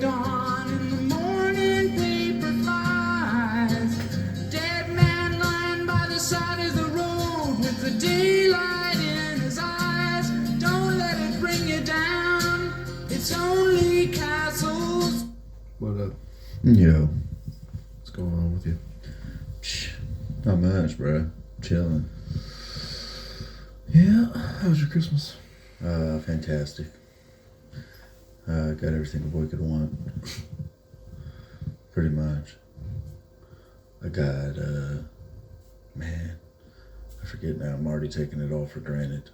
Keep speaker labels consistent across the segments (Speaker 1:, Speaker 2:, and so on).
Speaker 1: gone and the morning paper flies. Dead man lying by the side of the road with the daylight in his eyes. Don't let it bring you down. It's only castles.
Speaker 2: What up?
Speaker 3: Yo.
Speaker 2: What's going on with you?
Speaker 3: Not much, bro. Chilling.
Speaker 2: Yeah. How was your Christmas?
Speaker 3: Fantastic. Got everything a boy could want. Pretty much. I got, man, I forget now. I'm already taking it all for granted.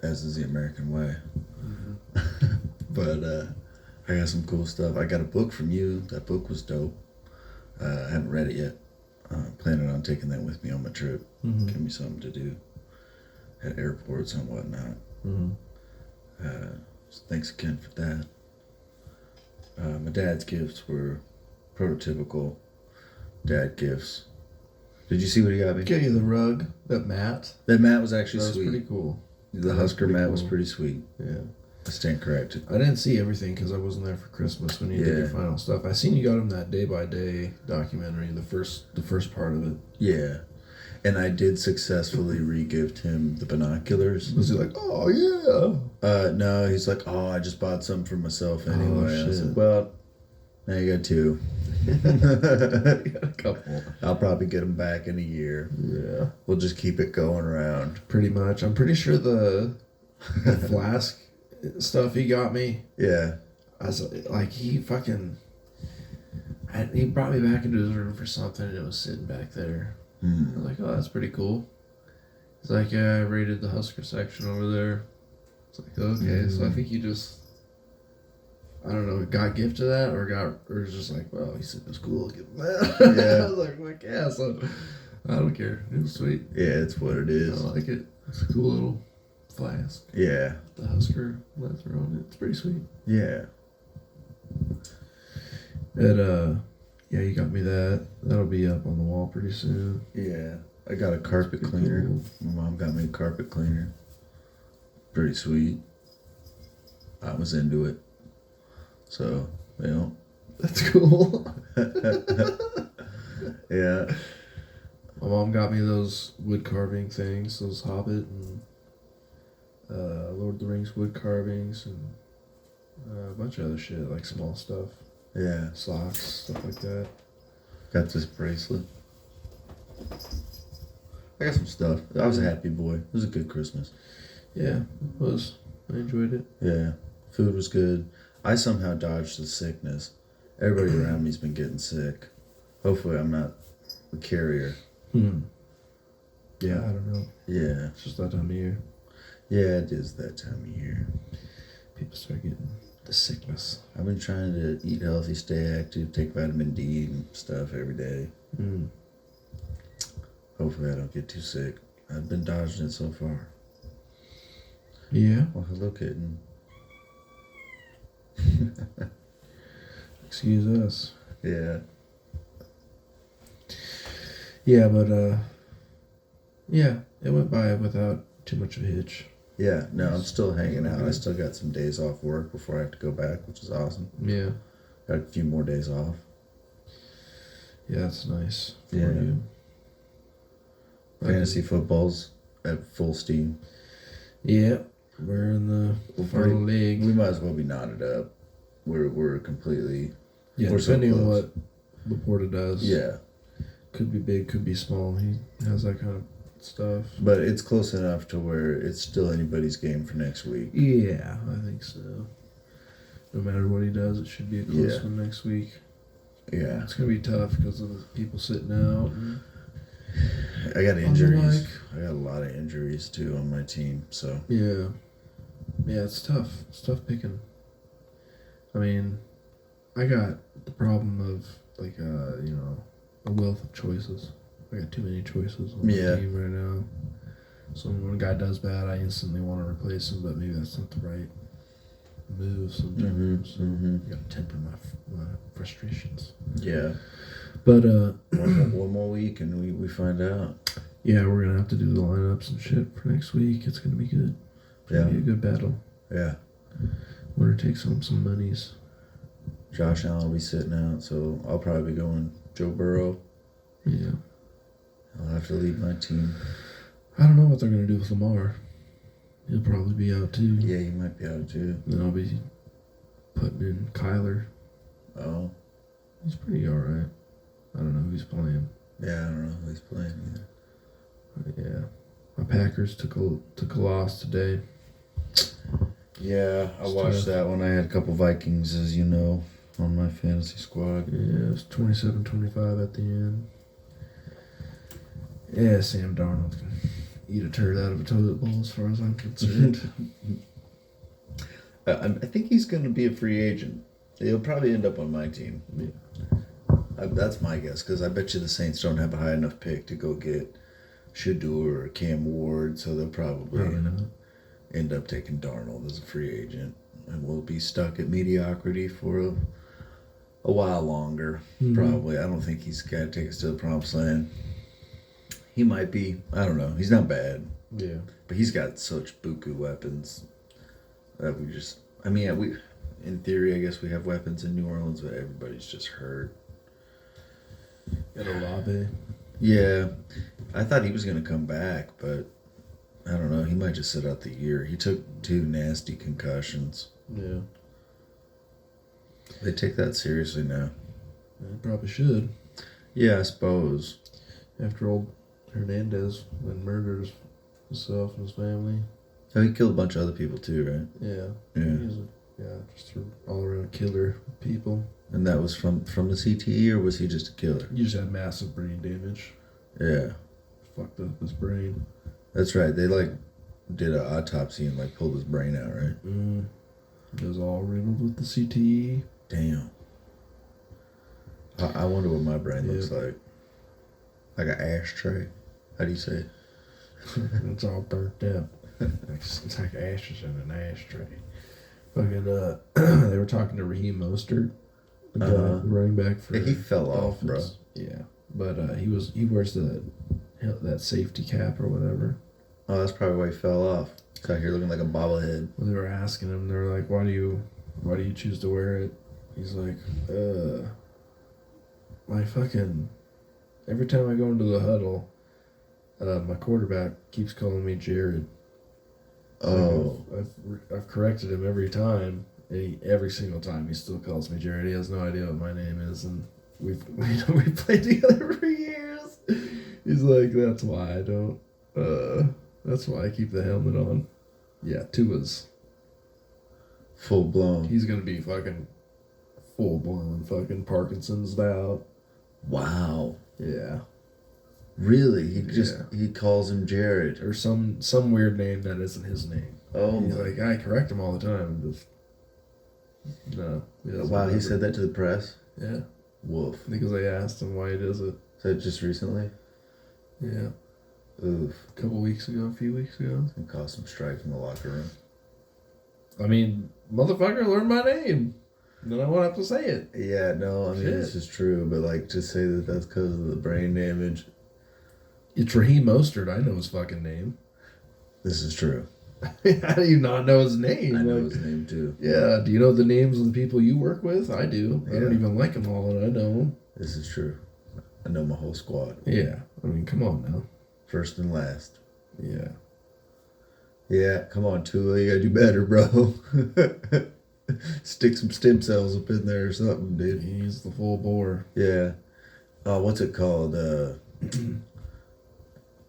Speaker 3: As is the American way. Mm-hmm. But, I got some cool stuff. I got a book from you. That book was dope. I haven't read it yet. Planning on taking that with me on my trip.
Speaker 2: Mm-hmm.
Speaker 3: Give me something to do at airports and whatnot.
Speaker 2: Mm-hmm.
Speaker 3: Thanks again for that. My dad's gifts were prototypical dad gifts. Did you see what he got me?
Speaker 2: Get you the rug, that mat.
Speaker 3: That mat was actually
Speaker 2: That was
Speaker 3: sweet.
Speaker 2: pretty cool.
Speaker 3: The Husker mat was
Speaker 2: cool.
Speaker 3: pretty sweet.
Speaker 2: Yeah.
Speaker 3: I stand corrected.
Speaker 2: I didn't see everything because I wasn't there for Christmas when you did your final stuff. I seen you got him that day by day documentary, the first part of it.
Speaker 3: Yeah. And I did successfully re-gift him the binoculars.
Speaker 2: Was he like, oh yeah?
Speaker 3: No, he's like, oh, I just bought some for myself anyway. I was
Speaker 2: shit.
Speaker 3: like, well, now you got two.
Speaker 2: You got a couple.
Speaker 3: I'll probably get them back in a year.
Speaker 2: Yeah.
Speaker 3: We'll just keep it going around.
Speaker 2: Pretty much. I'm pretty sure the flask stuff he got me.
Speaker 3: Yeah.
Speaker 2: I was like, he brought me back into his room for something, and it was sitting back there. I was like, oh, that's pretty cool. He's like, yeah, I raided the Husker section over there. It's like, okay, so I think you just, I don't know, got gifted that or was just like, well, he said it was cool. Give him that.
Speaker 3: Yeah.
Speaker 2: I was like, yeah, so I don't care. It was sweet.
Speaker 3: Yeah, it's what it
Speaker 2: I
Speaker 3: is.
Speaker 2: like it. It's a cool little flask.
Speaker 3: Yeah.
Speaker 2: The Husker leather on it. It's pretty sweet.
Speaker 3: Yeah.
Speaker 2: Yeah, you got me that. That'll be up on the wall pretty soon.
Speaker 3: Yeah. I got a carpet cleaner.
Speaker 2: Cool.
Speaker 3: My mom got me a carpet cleaner. Pretty sweet. I was into it. So, you know.
Speaker 2: That's cool.
Speaker 3: Yeah.
Speaker 2: My mom got me those wood carving things, those Hobbit and Lord of the Rings wood carvings and a bunch of other shit, like small stuff.
Speaker 3: Yeah.
Speaker 2: Socks, stuff like that.
Speaker 3: Got this bracelet. I got some stuff. I was a happy boy. It was a good Christmas.
Speaker 2: Yeah, it was. I enjoyed it.
Speaker 3: Yeah. Food was good. I somehow dodged the sickness. Everybody around me's been getting sick. Hopefully I'm not the carrier.
Speaker 2: Yeah, I don't know.
Speaker 3: Yeah.
Speaker 2: It's just that time of year.
Speaker 3: Yeah, it is that time of year.
Speaker 2: People start getting the sickness.
Speaker 3: I've been trying to eat healthy, stay active, take vitamin D and stuff every day. Hopefully I don't get too sick. I've been dodging it so far.
Speaker 2: Yeah.
Speaker 3: Well, hello, kitten.
Speaker 2: Excuse us.
Speaker 3: Yeah.
Speaker 2: Yeah, but yeah, it went by without too much of a hitch.
Speaker 3: Yeah, no, I'm still hanging out. I still got some days off work before I have to go back, which is awesome.
Speaker 2: Yeah.
Speaker 3: Got a few more days off.
Speaker 2: Yeah, that's nice for
Speaker 3: Yeah.
Speaker 2: you.
Speaker 3: Fantasy football's at full steam.
Speaker 2: Yeah, we're in the final league.
Speaker 3: We might as well be knotted up. We're completely.
Speaker 2: Yeah,
Speaker 3: we're so
Speaker 2: depending on
Speaker 3: close.
Speaker 2: what Laporta does.
Speaker 3: Yeah,
Speaker 2: Could be big, could be small. He has that kind of stuff.
Speaker 3: but it's close enough to where it's still anybody's game for next week.
Speaker 2: Yeah, I think so. No matter what he does, it should be a close
Speaker 3: Yeah.
Speaker 2: one next week.
Speaker 3: Yeah,
Speaker 2: It's going to be tough because of the people sitting out. And
Speaker 3: I got
Speaker 2: the
Speaker 3: injuries.
Speaker 2: mic.
Speaker 3: I got a lot of injuries too on my team. So
Speaker 2: yeah. Yeah, it's tough. It's tough picking. I mean, I got the problem of, like, a wealth of choices. I got too many choices on my team right now. So when a guy does bad, I instantly want to replace him, but maybe that's not the right move sometimes. So I got to temper my frustrations.
Speaker 3: yeah,
Speaker 2: But
Speaker 3: one more week and we find out.
Speaker 2: yeah, we're gonna have to do the lineups and shit for next week. It's gonna be good. It's gonna be a good battle.
Speaker 3: Yeah.
Speaker 2: Winner takes home some monies.
Speaker 3: Josh Allen will be sitting out, so I'll probably be going Joe Burrow.
Speaker 2: Yeah.
Speaker 3: I'll have to lead my team.
Speaker 2: I don't know what they're gonna do with Lamar. He'll probably be out too.
Speaker 3: Yeah, he might be out too.
Speaker 2: Then I'll be putting in Kyler.
Speaker 3: Oh,
Speaker 2: He's pretty alright. I don't know who he's playing.
Speaker 3: yeah, I don't know who he's playing either.
Speaker 2: But yeah. My Packers took a loss today.
Speaker 3: Yeah, I
Speaker 2: It's
Speaker 3: watched
Speaker 2: tough.
Speaker 3: that one. I had a couple Vikings, as you know, on my fantasy squad.
Speaker 2: Yeah, it was 27-25 at the end. Yeah, Sam Darnold can eat a turd out of a toilet bowl as far as I'm concerned.
Speaker 3: I think he's going to be a free agent. He'll probably end up on my team.
Speaker 2: Yeah.
Speaker 3: That's my guess, because I bet you the Saints don't have a high enough pick to go get Shador or Cam Ward, so they'll probably
Speaker 2: not.
Speaker 3: end up taking Darnold as a free agent. And we'll be stuck at mediocrity for a while longer,
Speaker 2: Mhm.
Speaker 3: probably. I don't think he's got to take us to the promised land. He might be. I don't know. He's not bad.
Speaker 2: Yeah.
Speaker 3: But he's got such buku weapons that we just. I mean, we, in theory, I guess we have weapons in New Orleans, but everybody's just hurt.
Speaker 2: Got Olave.
Speaker 3: Yeah, I thought he was going to come back, but I don't know. He might just sit out the year. He took 2 nasty concussions.
Speaker 2: Yeah.
Speaker 3: They take that seriously now.
Speaker 2: They probably should.
Speaker 3: Yeah, I suppose.
Speaker 2: After old Hernandez went murdered himself and his family.
Speaker 3: Oh, he killed a bunch of other people too, right?
Speaker 2: Yeah.
Speaker 3: Yeah.
Speaker 2: He was just an all around killer of people.
Speaker 3: And that was from the CTE, or was he just a killer?
Speaker 2: He just had massive brain damage.
Speaker 3: Yeah,
Speaker 2: Fucked up his brain.
Speaker 3: that's right. They did an autopsy and pulled his brain out, right?
Speaker 2: Mm. It was all riddled with the CTE.
Speaker 3: Damn. I wonder what my brain looks
Speaker 2: Yeah.
Speaker 3: like. Like an ashtray. How do you say it?
Speaker 2: It's all burnt up. It's like ashes in an ashtray. Fucking, they were talking to Raheem Mostert, the guy,
Speaker 3: Uh-huh.
Speaker 2: the running back for
Speaker 3: Yeah, he fell off, bro.
Speaker 2: Dolphins. Yeah, but he wears that safety cap or whatever.
Speaker 3: Oh, that's probably why he fell off. He's out here looking like a bobblehead.
Speaker 2: Well, they were asking him. They were like, "Why do you choose to wear it?" He's like, my fucking every time I go into the huddle, my quarterback keeps calling me Jared."
Speaker 3: Oh.
Speaker 2: I've corrected him every time, and every single time he still calls me Jared. He has no idea what my name is, and we played together for years. He's like, that's why I don't. That's why I keep the helmet on. Yeah, Tua's.
Speaker 3: Full blown.
Speaker 2: He's gonna be fucking full blown fucking Parkinson's out.
Speaker 3: Wow.
Speaker 2: Yeah,
Speaker 3: Really? He calls him Jared.
Speaker 2: or some weird name that isn't his name.
Speaker 3: Oh
Speaker 2: He's
Speaker 3: my.
Speaker 2: like, I correct him all the time. And just no. doesn't
Speaker 3: Wow, he
Speaker 2: remember.
Speaker 3: said that to the press?
Speaker 2: Yeah,
Speaker 3: Woof.
Speaker 2: because I asked him why he does it.
Speaker 3: Said just recently?
Speaker 2: Yeah,
Speaker 3: Oof.
Speaker 2: a few weeks ago.
Speaker 3: And caused some strife in the locker room.
Speaker 2: I mean, motherfucker, learn my name. Then I won't have to say it.
Speaker 3: Yeah, no, I mean,
Speaker 2: Shit.
Speaker 3: this is true, but to say that that's because of the brain damage,
Speaker 2: It's Raheem Mostert. I know his fucking name.
Speaker 3: this is true.
Speaker 2: How do you not know his name?
Speaker 3: I know
Speaker 2: Like,
Speaker 3: his name too.
Speaker 2: yeah, do you know the names of the people you work with? I do. I don't
Speaker 3: Yeah.
Speaker 2: even like them all, and I know them.
Speaker 3: This is true. I know my whole squad.
Speaker 2: Yeah, I mean, come on now.
Speaker 3: First and last.
Speaker 2: Yeah.
Speaker 3: Yeah, come on, Tua. You gotta do better, bro. Stick some stem cells up in there or something, dude.
Speaker 2: He's the full bore.
Speaker 3: Yeah. What's it called?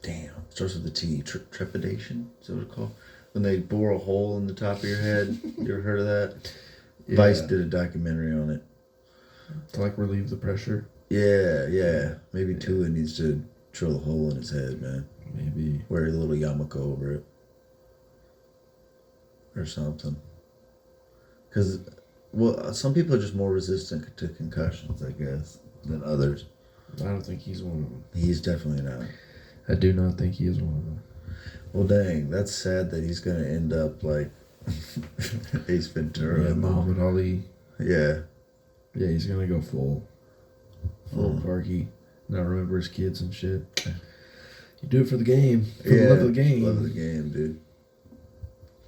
Speaker 3: Damn. Starts with a T. Trepidation? Is that what it's called? When they bore a hole in the top of your head. You ever heard of that?
Speaker 2: Yeah.
Speaker 3: Vice did a documentary on it.
Speaker 2: To like relieve the pressure.
Speaker 3: Yeah. Maybe Tua needs to drill a hole in his head, man.
Speaker 2: Maybe.
Speaker 3: Wear a little yarmulke over it. Or something. Because, well, some people are just more resistant to concussions, I guess, than others.
Speaker 2: I don't think he's one of them.
Speaker 3: He's definitely not.
Speaker 2: I do not think he is one of them.
Speaker 3: Well, dang, that's sad that he's going to end up like Ace Ventura.
Speaker 2: Yeah, Muhammad Ali.
Speaker 3: Yeah.
Speaker 2: Yeah, he's gonna go full
Speaker 3: Mm.
Speaker 2: Parky. Not remember his kids and shit. You do it for the game. For
Speaker 3: Yeah,
Speaker 2: the love of the game.
Speaker 3: Love of the game, dude.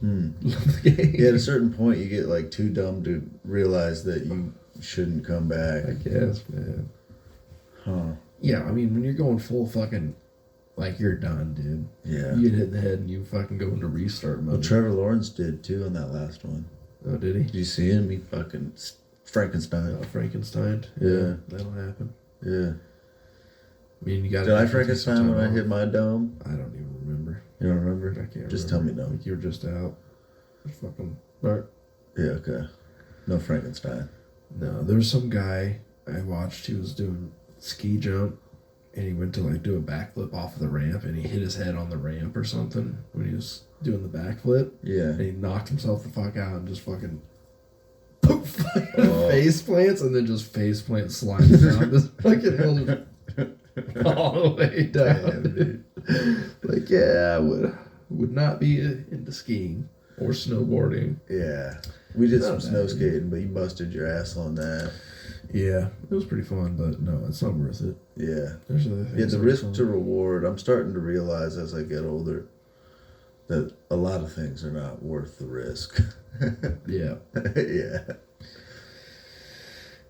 Speaker 3: Hmm.
Speaker 2: Love of the game.
Speaker 3: Yeah, at a certain point, you get too dumb to realize that shouldn't come back.
Speaker 2: I guess, man.
Speaker 3: Huh.
Speaker 2: Yeah, I mean, when you're going full fucking, like, you're done, dude.
Speaker 3: Yeah.
Speaker 2: You get hit in the head and you fucking go into restart mode.
Speaker 3: Well, Trevor Lawrence did too on that last one.
Speaker 2: Oh, did he?
Speaker 3: Did you see him? He fucking Frankenstein.
Speaker 2: Frankenstein.
Speaker 3: Yeah.
Speaker 2: That'll happen.
Speaker 3: Yeah.
Speaker 2: I mean, you got.
Speaker 3: Did I Frankenstein when I hit my dome?
Speaker 2: I don't even remember.
Speaker 3: You don't remember?
Speaker 2: I can't.
Speaker 3: Just
Speaker 2: remember.
Speaker 3: tell me no.
Speaker 2: Like you were just out. Just fucking. Right.
Speaker 3: Yeah. Okay. No Frankenstein.
Speaker 2: No, there was some guy I watched. He was doing ski jump, and he went to like do a backflip off of the ramp, and he hit his head on the ramp or something when he was doing the backflip,
Speaker 3: Yeah.
Speaker 2: and he knocked himself the fuck out and just fucking.
Speaker 3: Oh.
Speaker 2: Face plants and then just face plant slides down this fucking hill all the way down.
Speaker 3: Damn, dude.
Speaker 2: Like, yeah, I would not be into skiing or snowboarding.
Speaker 3: Yeah. We did
Speaker 2: Not
Speaker 3: some
Speaker 2: bad,
Speaker 3: snow
Speaker 2: dude.
Speaker 3: skating, but you busted your ass on that.
Speaker 2: Yeah, it was pretty fun, but no, it's not worth it.
Speaker 3: Yeah.
Speaker 2: There's other things.
Speaker 3: Yeah, the
Speaker 2: that are
Speaker 3: risk
Speaker 2: fun.
Speaker 3: to reward, I'm starting to realize as I get older that a lot of things are not worth the risk.
Speaker 2: Yeah.
Speaker 3: Yeah.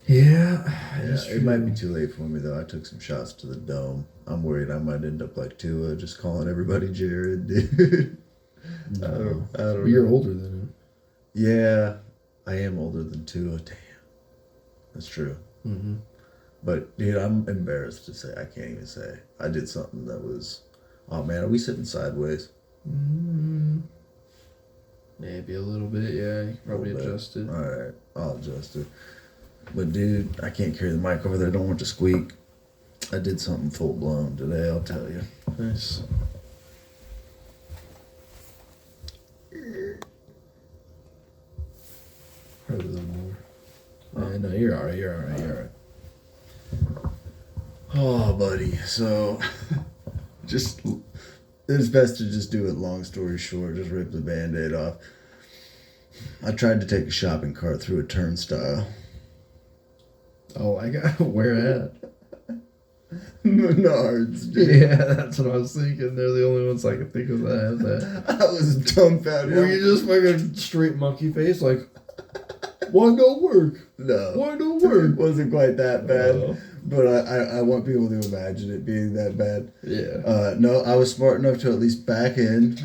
Speaker 2: Yeah,
Speaker 3: It might be too late for me though. I took some shots to the dome. I'm worried I might end up like Tua, just calling everybody Jared, dude. I don't
Speaker 2: You're
Speaker 3: know.
Speaker 2: older than him.
Speaker 3: Yeah, I am older than Tua. Damn, that's true.
Speaker 2: Mm-hmm.
Speaker 3: But dude, I'm embarrassed to say. I can't even say I did something that was. Oh man, are we sitting sideways?
Speaker 2: Mm-hmm. Maybe a little bit, yeah. You can probably
Speaker 3: Little bit.
Speaker 2: adjust it.
Speaker 3: All right, I'll adjust it. But dude, I can't carry the mic over there. Don't want to squeak. I did something full blown today. I'll tell you.
Speaker 2: Nice. Probably a little more. No, you're alright. You're alright. You're alright.
Speaker 3: Oh, buddy. So, just it's best to just do it. Long story short, just rip the Band-Aid off. I tried to take a shopping cart through a turnstile.
Speaker 2: Oh, I got where at?
Speaker 3: Menards, dude.
Speaker 2: Yeah, that's what I was thinking. They're the only ones I can think of that have that.
Speaker 3: I was dumbfounded.
Speaker 2: Were you just fucking straight monkey face, like, why don't work?
Speaker 3: No.
Speaker 2: Why don't work?
Speaker 3: It wasn't quite that bad.
Speaker 2: Oh.
Speaker 3: But I want people to imagine it being that bad.
Speaker 2: Yeah.
Speaker 3: No, I was smart enough to at least back in.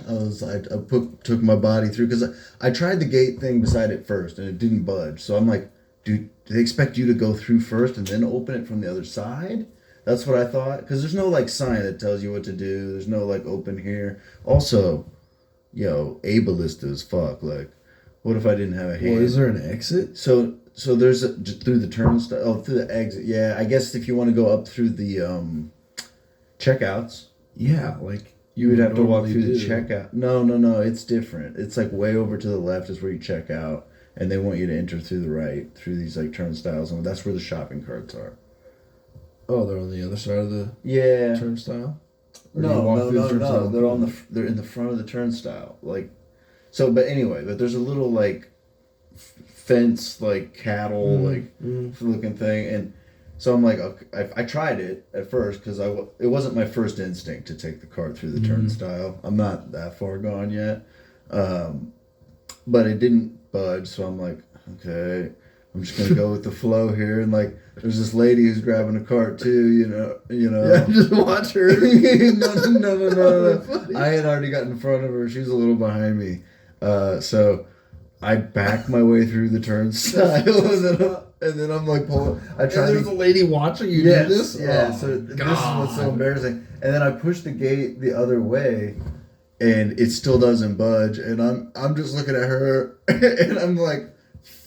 Speaker 3: Took my body through because I tried the gate thing beside it first and it didn't budge. So I'm like, dude, do they expect you to go through first and then open it from the other side? That's what I thought. Because there's no like sign that tells you what to do. There's no like open here. Also, ableist as fuck. Like, what if I didn't have a hand?
Speaker 2: Well, is there an exit?
Speaker 3: So there's through the turnstile. Oh, through the exit. Yeah, I guess if you want to go up through the checkouts,
Speaker 2: Yeah, like
Speaker 3: you would have to walk
Speaker 2: normally
Speaker 3: through the
Speaker 2: do.
Speaker 3: checkout. No, it's different. It's like way over to the left is where you check out, and they want you to enter through the right through these like turnstiles, and that's where the shopping carts are.
Speaker 2: Oh, they're on the other side of the
Speaker 3: Yeah.
Speaker 2: turnstile? Or do you walk
Speaker 3: No.
Speaker 2: through the turnstile?
Speaker 3: They're in the front of the turnstile. Like, so. But anyway, but there's a little like fence, like cattle, like looking thing, and so I'm like, okay, I tried it at first because it wasn't my first instinct to take the cart through the turnstile. I'm not that far gone yet, but it didn't budge. So I'm like, okay, I'm just gonna go with the flow here, and like, there's this lady who's grabbing a cart too, you know.
Speaker 2: Yeah, just watch her.
Speaker 3: No. I had already got in front of her. She was a little behind me, so I backed my way through the turnstile, and then I'm like pulling. I
Speaker 2: And
Speaker 3: tried
Speaker 2: there's
Speaker 3: to.
Speaker 2: a lady watching you
Speaker 3: Yes,
Speaker 2: do this?
Speaker 3: yeah.
Speaker 2: Oh,
Speaker 3: So this is
Speaker 2: God.
Speaker 3: what's so embarrassing. And then I pushed the gate the other way, and it still doesn't budge. And I'm just looking at her, and I'm like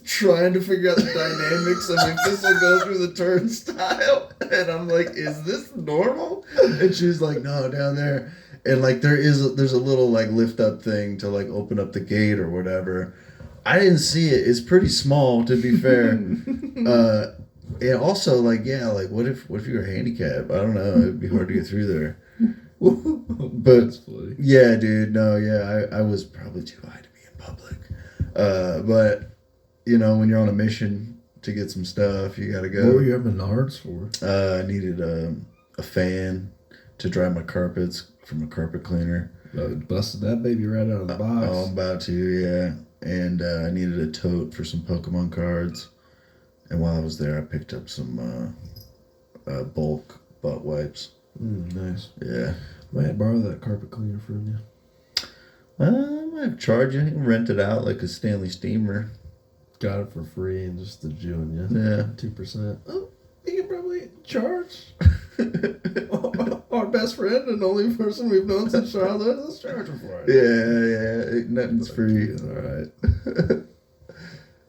Speaker 3: trying to figure out the dynamics of if this will go through the turnstile. And I'm like, is this normal? And she's like, no, down there. And like there's a little like lift up thing to like open up the gate or whatever. I didn't see it. It's pretty small, to be fair. And also, like, yeah, like, what if you were handicapped? I don't know. It'd be hard to get through there. But
Speaker 2: That's funny.
Speaker 3: yeah, dude, no, yeah, I was probably too high to be in public. But when you're on a mission to get some stuff, you gotta go.
Speaker 2: What were you at Menards for?
Speaker 3: I needed a fan to dry my carpets from a carpet cleaner.
Speaker 2: Busted that baby right out of the box.
Speaker 3: Oh, I'm about to, yeah. And I needed a tote for some Pokemon cards. And while I was there, I picked up some bulk butt wipes.
Speaker 2: Nice.
Speaker 3: Yeah.
Speaker 2: Might borrow that carpet cleaner from you.
Speaker 3: I might charge you. I can rent it out like a Stanley Steamer.
Speaker 2: Got it for free and just the June, yeah.
Speaker 3: Yeah.
Speaker 2: 2%. Oh, you can probably charge. Our best friend and only person we've known since childhood. Let's charge him for it.
Speaker 3: Yeah. Nothing's free.
Speaker 2: All right.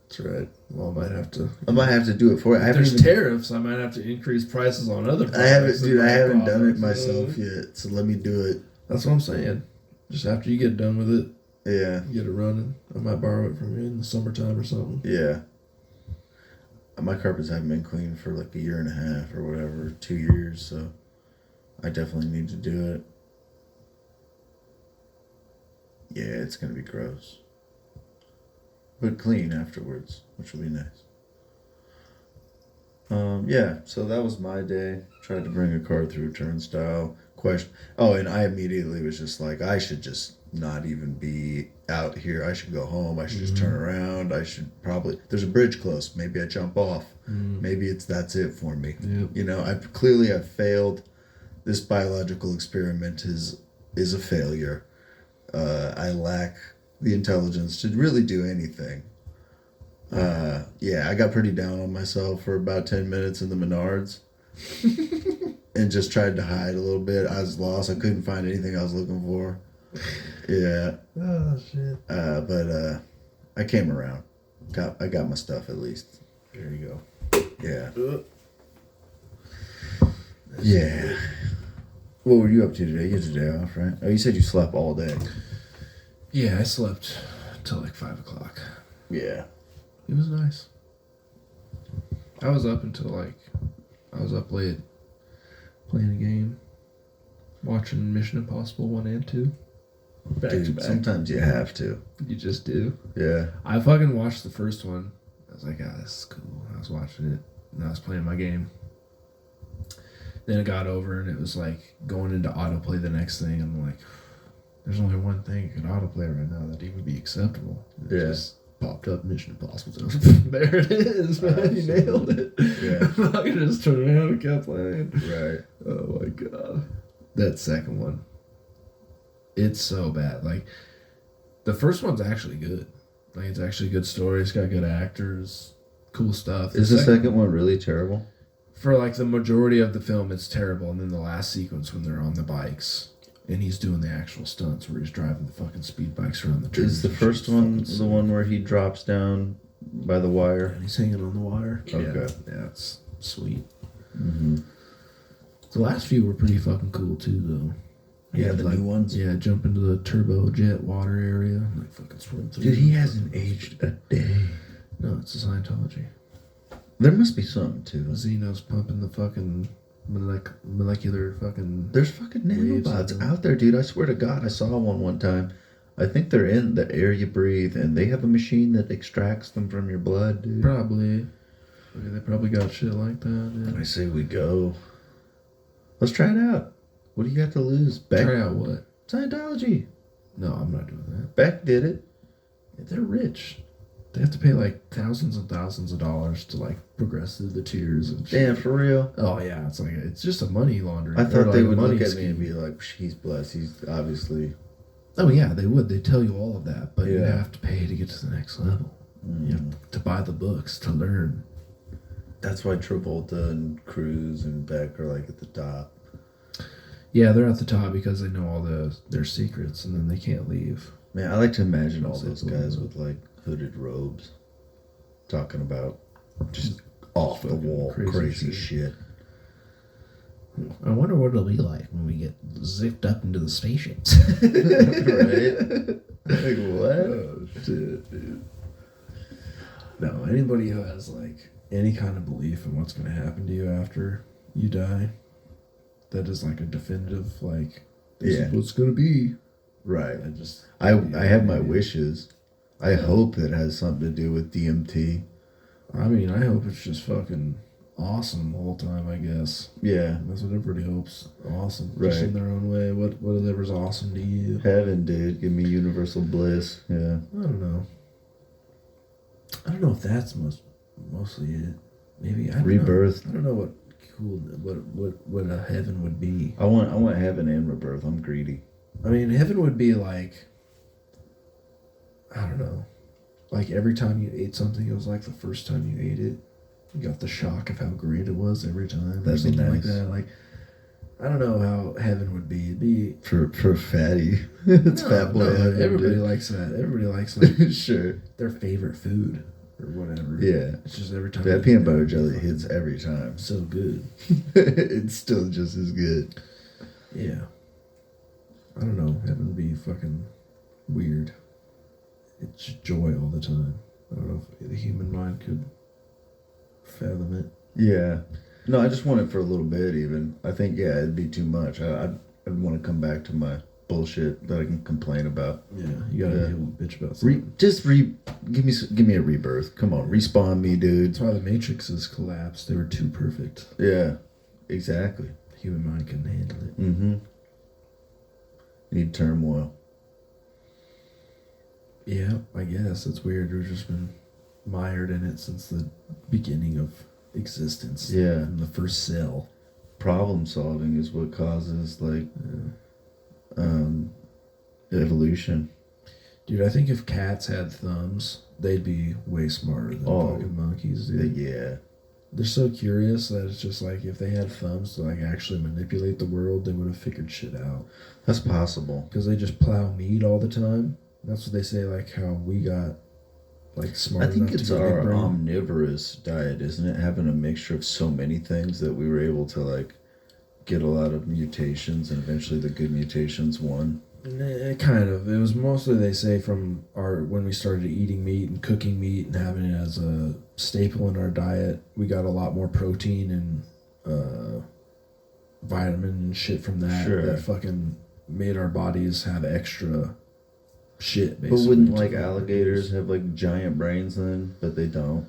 Speaker 2: That's right. Well, I might have to.
Speaker 3: I might have to do it for you.
Speaker 2: If there's tariffs, I might have to increase prices on other products.
Speaker 3: I haven't done it myself yet, so let me do it.
Speaker 2: That's what I'm saying. Just after you get done with it,
Speaker 3: Yeah.
Speaker 2: get it running. I might borrow it from you in the summertime or something.
Speaker 3: Yeah. My carpets haven't been cleaned for like a year and a half or whatever, 2 years, so I definitely need to do it. Yeah, it's gonna be gross. But clean afterwards, which will be nice. Yeah, so that was my day. Tried to bring a car through turnstile. And I immediately was just like, I should just not even be out here. I should go home. I should just turn around. I should probably, there's a bridge close. Maybe I jump off. Maybe that's it for me.
Speaker 2: Yep.
Speaker 3: You know, I've failed. This biological experiment is a failure. I lack the intelligence to really do anything. I got pretty down on myself for about 10 minutes in the Menards. And just tried to hide a little bit. I was lost. I couldn't find anything I was looking for. Yeah.
Speaker 2: Oh, shit.
Speaker 3: But I came around. I got my stuff at least.
Speaker 2: There you
Speaker 3: Yeah.
Speaker 2: go.
Speaker 3: Yeah. What were you up to today? You had your day off, right? Oh, you said you slept all day.
Speaker 2: Yeah, I slept till like 5 o'clock.
Speaker 3: Yeah.
Speaker 2: It was nice. I was up late playing a game, watching Mission Impossible 1 and 2. Back to
Speaker 3: Dude,
Speaker 2: back.
Speaker 3: sometimes you have to.
Speaker 2: You just do.
Speaker 3: Yeah.
Speaker 2: I fucking watched the first one. I was like, this is cool. I was watching it, and I was playing my game. Then it got over, and it was like going into autoplay the next thing. I'm like, there's only one thing you can autoplay right now that even be acceptable. And it just popped up Mission Impossible. There it is, man. You nailed it.
Speaker 3: Yeah.
Speaker 2: I could just turn around and kept playing.
Speaker 3: Right.
Speaker 2: Oh my god. That second one. It's so bad. Like, the first one's actually good. Like, it's actually a good story. It's got good actors, cool stuff.
Speaker 3: Is the second one really terrible?
Speaker 2: For like the majority of the film, it's terrible. And then the last sequence when they're on the bikes and he's doing the actual stunts where he's driving the fucking speed bikes around the turns.
Speaker 3: Is the first one the one where he drops down by the wire?
Speaker 2: And he's hanging on the wire.
Speaker 3: Okay.
Speaker 2: Yeah, it's sweet.
Speaker 3: Mm-hmm.
Speaker 2: The last few were pretty fucking cool too, though.
Speaker 3: Yeah, the new ones?
Speaker 2: Yeah, jump into the turbojet water area and like fucking swim through.
Speaker 3: Dude, he hasn't aged a day.
Speaker 2: No, it's a Scientology.
Speaker 3: There must be something too.
Speaker 2: Xeno's pumping the fucking molecular fucking.
Speaker 3: There's fucking
Speaker 2: waves
Speaker 3: nanobots
Speaker 2: of them.
Speaker 3: out there, dude. I swear to God, I saw one time. I think they're in the air you breathe, and they have a machine that extracts them from your blood, dude.
Speaker 2: Probably. Okay, they probably got shit like that.
Speaker 3: I
Speaker 2: Yeah.
Speaker 3: say we go. Let's try it out. What do you got to lose? Beck?
Speaker 2: Try out what?
Speaker 3: Scientology.
Speaker 2: No, I'm not doing that.
Speaker 3: Beck did it.
Speaker 2: They're rich. They have to pay like thousands and thousands of dollars to like progress through the tiers and shit.
Speaker 3: Damn, for real.
Speaker 2: Oh yeah, it's just a money laundering.
Speaker 3: I thought
Speaker 2: Or,
Speaker 3: they
Speaker 2: like,
Speaker 3: would
Speaker 2: money
Speaker 3: look at me and
Speaker 2: scheme.
Speaker 3: be like, he's blessed. He's obviously.
Speaker 2: Oh yeah, they would. They tell you all of that, but you
Speaker 3: Yeah.
Speaker 2: have to pay to get to the next level. You have to buy the books to learn.
Speaker 3: That's why Travolta and Cruz and Beck are like at the top.
Speaker 2: Yeah, they're at the top because they know all their secrets, and then they can't leave.
Speaker 3: Man, I like to imagine all
Speaker 2: So
Speaker 3: those
Speaker 2: cool.
Speaker 3: guys with like hooded robes talking about just off the wall
Speaker 2: crazy
Speaker 3: crazy
Speaker 2: shit.
Speaker 3: shit.
Speaker 2: I wonder what it'll be like when we get zipped up into the spaceships.
Speaker 3: Right? Like what?
Speaker 2: Oh shit, dude. No, anybody who has like any kind of belief in what's going to happen to you after you die, that is like a definitive like this
Speaker 3: Yeah.
Speaker 2: is what's going to be.
Speaker 3: Right.
Speaker 2: I
Speaker 3: I have my wishes. I hope it has something to do with DMT.
Speaker 2: I mean, I hope it's just fucking awesome the whole time. I guess
Speaker 3: Yeah.
Speaker 2: that's what everybody hopes. Awesome, just
Speaker 3: Right.
Speaker 2: in their own way. Whatever's awesome to you.
Speaker 3: Heaven, dude. Give me universal bliss. Yeah.
Speaker 2: I don't know. I don't know if that's mostly it. Maybe I don't
Speaker 3: Rebirth.
Speaker 2: know. I don't know what a heaven would be.
Speaker 3: I want heaven and rebirth. I'm greedy.
Speaker 2: I mean, heaven would be like, I don't know, like every time you ate something, it was like the first time you ate it. You got the shock of how great it was every time.
Speaker 3: That'd be
Speaker 2: something like
Speaker 3: nice.
Speaker 2: that. Like, I don't know how heaven would be. It'd be
Speaker 3: For fatty. It's
Speaker 2: no,
Speaker 3: fat boy
Speaker 2: no,
Speaker 3: heaven,
Speaker 2: everybody
Speaker 3: dude.
Speaker 2: likes that. Everybody likes like
Speaker 3: Sure.
Speaker 2: their favorite food or whatever.
Speaker 3: Yeah.
Speaker 2: It's just every time.
Speaker 3: That
Speaker 2: you
Speaker 3: peanut
Speaker 2: eat
Speaker 3: butter
Speaker 2: it,
Speaker 3: jelly
Speaker 2: it's
Speaker 3: hits every time.
Speaker 2: so good.
Speaker 3: It's still just as good.
Speaker 2: Yeah. I don't know. Heaven would be fucking weird. It's joy all the time. I don't know if the human mind could fathom it.
Speaker 3: Yeah. No, I just want it for a little bit even. I think, yeah, it'd be too much. I'd want to come back to my bullshit that I can complain about.
Speaker 2: Yeah, you gotta
Speaker 3: Yeah.
Speaker 2: be able to bitch about something.
Speaker 3: Give me a rebirth. Come on, respawn me, dude.
Speaker 2: That's why the Matrixes collapsed. They were too perfect.
Speaker 3: Yeah, exactly.
Speaker 2: The human mind couldn't handle it.
Speaker 3: Mm-hmm. Need turmoil.
Speaker 2: Yeah, I guess. That's weird. We've just been mired in it since the beginning of existence.
Speaker 3: Yeah.
Speaker 2: From the first cell.
Speaker 3: Problem solving is what causes like
Speaker 2: Yeah.
Speaker 3: evolution.
Speaker 2: Dude, I think if cats had thumbs, they'd be way smarter than
Speaker 3: Oh.
Speaker 2: fucking monkeys, dude.
Speaker 3: Yeah.
Speaker 2: They're so curious that it's just like if they had thumbs to like actually manipulate the world, they would have figured shit out.
Speaker 3: That's possible.
Speaker 2: Because they just plow meat all the time. That's what they say, like how we got like smart
Speaker 3: I think
Speaker 2: enough
Speaker 3: it's
Speaker 2: to get
Speaker 3: our
Speaker 2: big brain.
Speaker 3: omnivorous diet, isn't it? Having a mixture of so many things that we were able to like get a lot of mutations and eventually the good mutations won.
Speaker 2: Kind of. It was mostly, they say, from our when we started eating meat and cooking meat and having it as a staple in our diet. We got a lot more protein and vitamin and shit from that.
Speaker 3: Sure.
Speaker 2: That fucking made our bodies have extra shit.
Speaker 3: But
Speaker 2: Basically,
Speaker 3: wouldn't
Speaker 2: to
Speaker 3: like
Speaker 2: fucking
Speaker 3: alligators have like giant brains then? But they don't.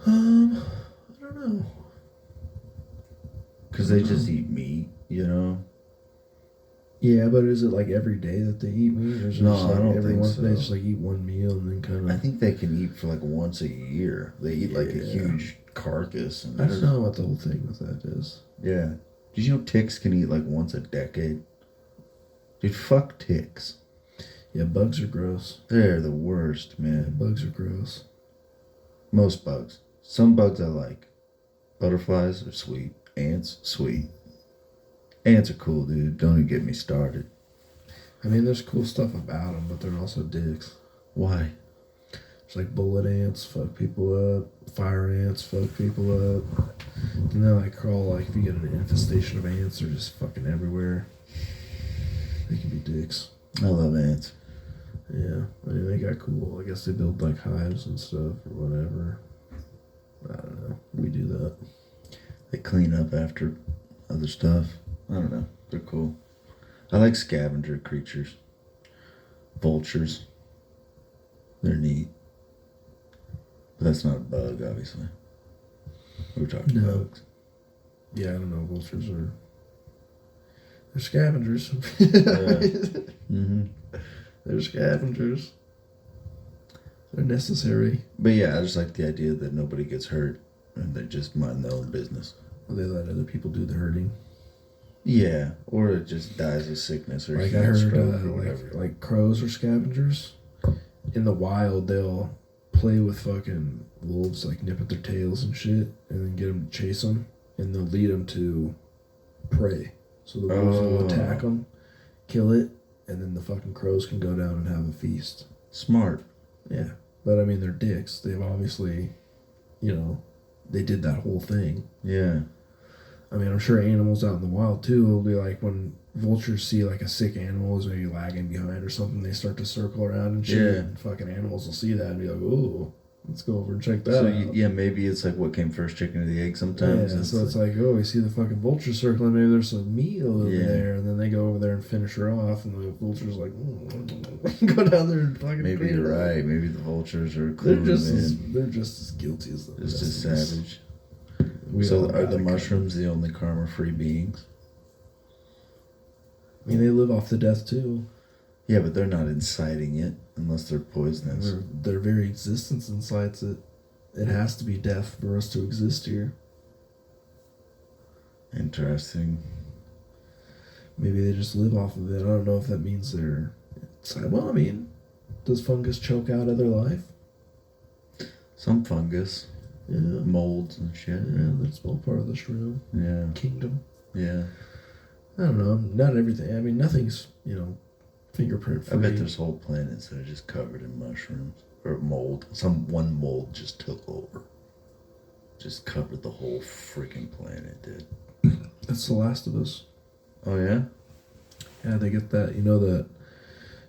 Speaker 2: produce. I don't know.
Speaker 3: Because they just eat meat, you know?
Speaker 2: Yeah, but is it like every day that they eat meat, or is it
Speaker 3: No,
Speaker 2: just
Speaker 3: I
Speaker 2: like
Speaker 3: don't
Speaker 2: every
Speaker 3: think
Speaker 2: once
Speaker 3: so.
Speaker 2: they just like eat one meal and then kind
Speaker 3: I
Speaker 2: of?
Speaker 3: think they can eat for like once a year. They eat like a
Speaker 2: Yeah.
Speaker 3: huge carcass. And
Speaker 2: I don't know what the whole thing with that is.
Speaker 3: Yeah. Did you know ticks can eat like once a decade? Dude, fuck ticks.
Speaker 2: Yeah, bugs are gross.
Speaker 3: They're the worst,
Speaker 2: Yeah,
Speaker 3: man.
Speaker 2: bugs are gross.
Speaker 3: Most bugs. Some bugs I like. Butterflies are sweet. Ants, sweet. Ants are cool, dude. Don't even get me started.
Speaker 2: I mean, there's cool stuff about them, but they're also dicks.
Speaker 3: Why?
Speaker 2: It's like bullet ants fuck people up, fire ants fuck people up. And they like crawl, like if you get an infestation of ants, they're just fucking everywhere. They can be dicks.
Speaker 3: I love ants.
Speaker 2: Yeah, I mean, they got cool. I guess they build like hives and stuff or whatever. I don't know. We do that.
Speaker 3: They clean up after other stuff. I don't know. They're cool. I like scavenger creatures. Vultures. They're neat. But that's not a bug, obviously. We were talking
Speaker 2: No.
Speaker 3: bugs.
Speaker 2: Yeah, I don't know. Vultures are. They're scavengers.
Speaker 3: Mm-hmm.
Speaker 2: They're scavengers. They're necessary.
Speaker 3: But yeah, I just like the idea that nobody gets hurt and they just mind their own business.
Speaker 2: They let other people do the hurting.
Speaker 3: Yeah, or it just dies of sickness or
Speaker 2: Like
Speaker 3: heat
Speaker 2: I heard,
Speaker 3: stroke or whatever.
Speaker 2: like crows are scavengers. In the wild, they'll play with fucking wolves, like nip at their tails and shit, and then get them to chase them, and they'll lead them to prey. So the wolves will
Speaker 3: Oh.
Speaker 2: attack them, kill it, and then the fucking crows can go down and have a feast.
Speaker 3: Smart.
Speaker 2: Yeah, but I mean, they're dicks. They've obviously, they did that whole thing.
Speaker 3: Yeah.
Speaker 2: I mean, I'm sure animals out in the wild too will be like when vultures see like a sick animal is maybe lagging behind or something, they start to circle around and shit.
Speaker 3: Yeah.
Speaker 2: And fucking animals will see that and be like, "Ooh, let's go over and check that
Speaker 3: So
Speaker 2: out."
Speaker 3: yeah, maybe it's like what came first, chicken or the egg. Sometimes.
Speaker 2: Yeah, so it's like, oh, we see the fucking vulture circling. Maybe there's some meat over
Speaker 3: Yeah.
Speaker 2: there, and then they go over there and finish her off, and the vulture's like, go down there and fucking.
Speaker 3: maybe
Speaker 2: clean
Speaker 3: you're
Speaker 2: it up.
Speaker 3: right. Maybe the vultures are
Speaker 2: They're
Speaker 3: cluing
Speaker 2: just as,
Speaker 3: in.
Speaker 2: they're just as guilty as the
Speaker 3: It's
Speaker 2: rest
Speaker 3: just
Speaker 2: of us.
Speaker 3: savage.
Speaker 2: We
Speaker 3: So
Speaker 2: all
Speaker 3: are the
Speaker 2: gotta
Speaker 3: mushrooms the only karma-free beings?
Speaker 2: I mean, they live off the death too.
Speaker 3: Yeah, but they're not inciting it unless they're poisonous.
Speaker 2: Their very existence incites it. it has to be death for us to exist here.
Speaker 3: Interesting.
Speaker 2: Maybe they just live off of it. I don't know if that means they're. Well, I mean, does fungus choke out other life?
Speaker 3: Some fungus,
Speaker 2: Yeah.
Speaker 3: molds and shit.
Speaker 2: Yeah, that's all part of the shroom
Speaker 3: Yeah.
Speaker 2: kingdom.
Speaker 3: Yeah.
Speaker 2: I don't know. Not everything. I mean, nothing's, fingerprint free.
Speaker 3: I bet there's whole planets that are just covered in mushrooms or mold. One mold just took over. Just covered the whole freaking planet, dude.
Speaker 2: That's The Last of Us.
Speaker 3: Oh yeah?
Speaker 2: Yeah, they get that.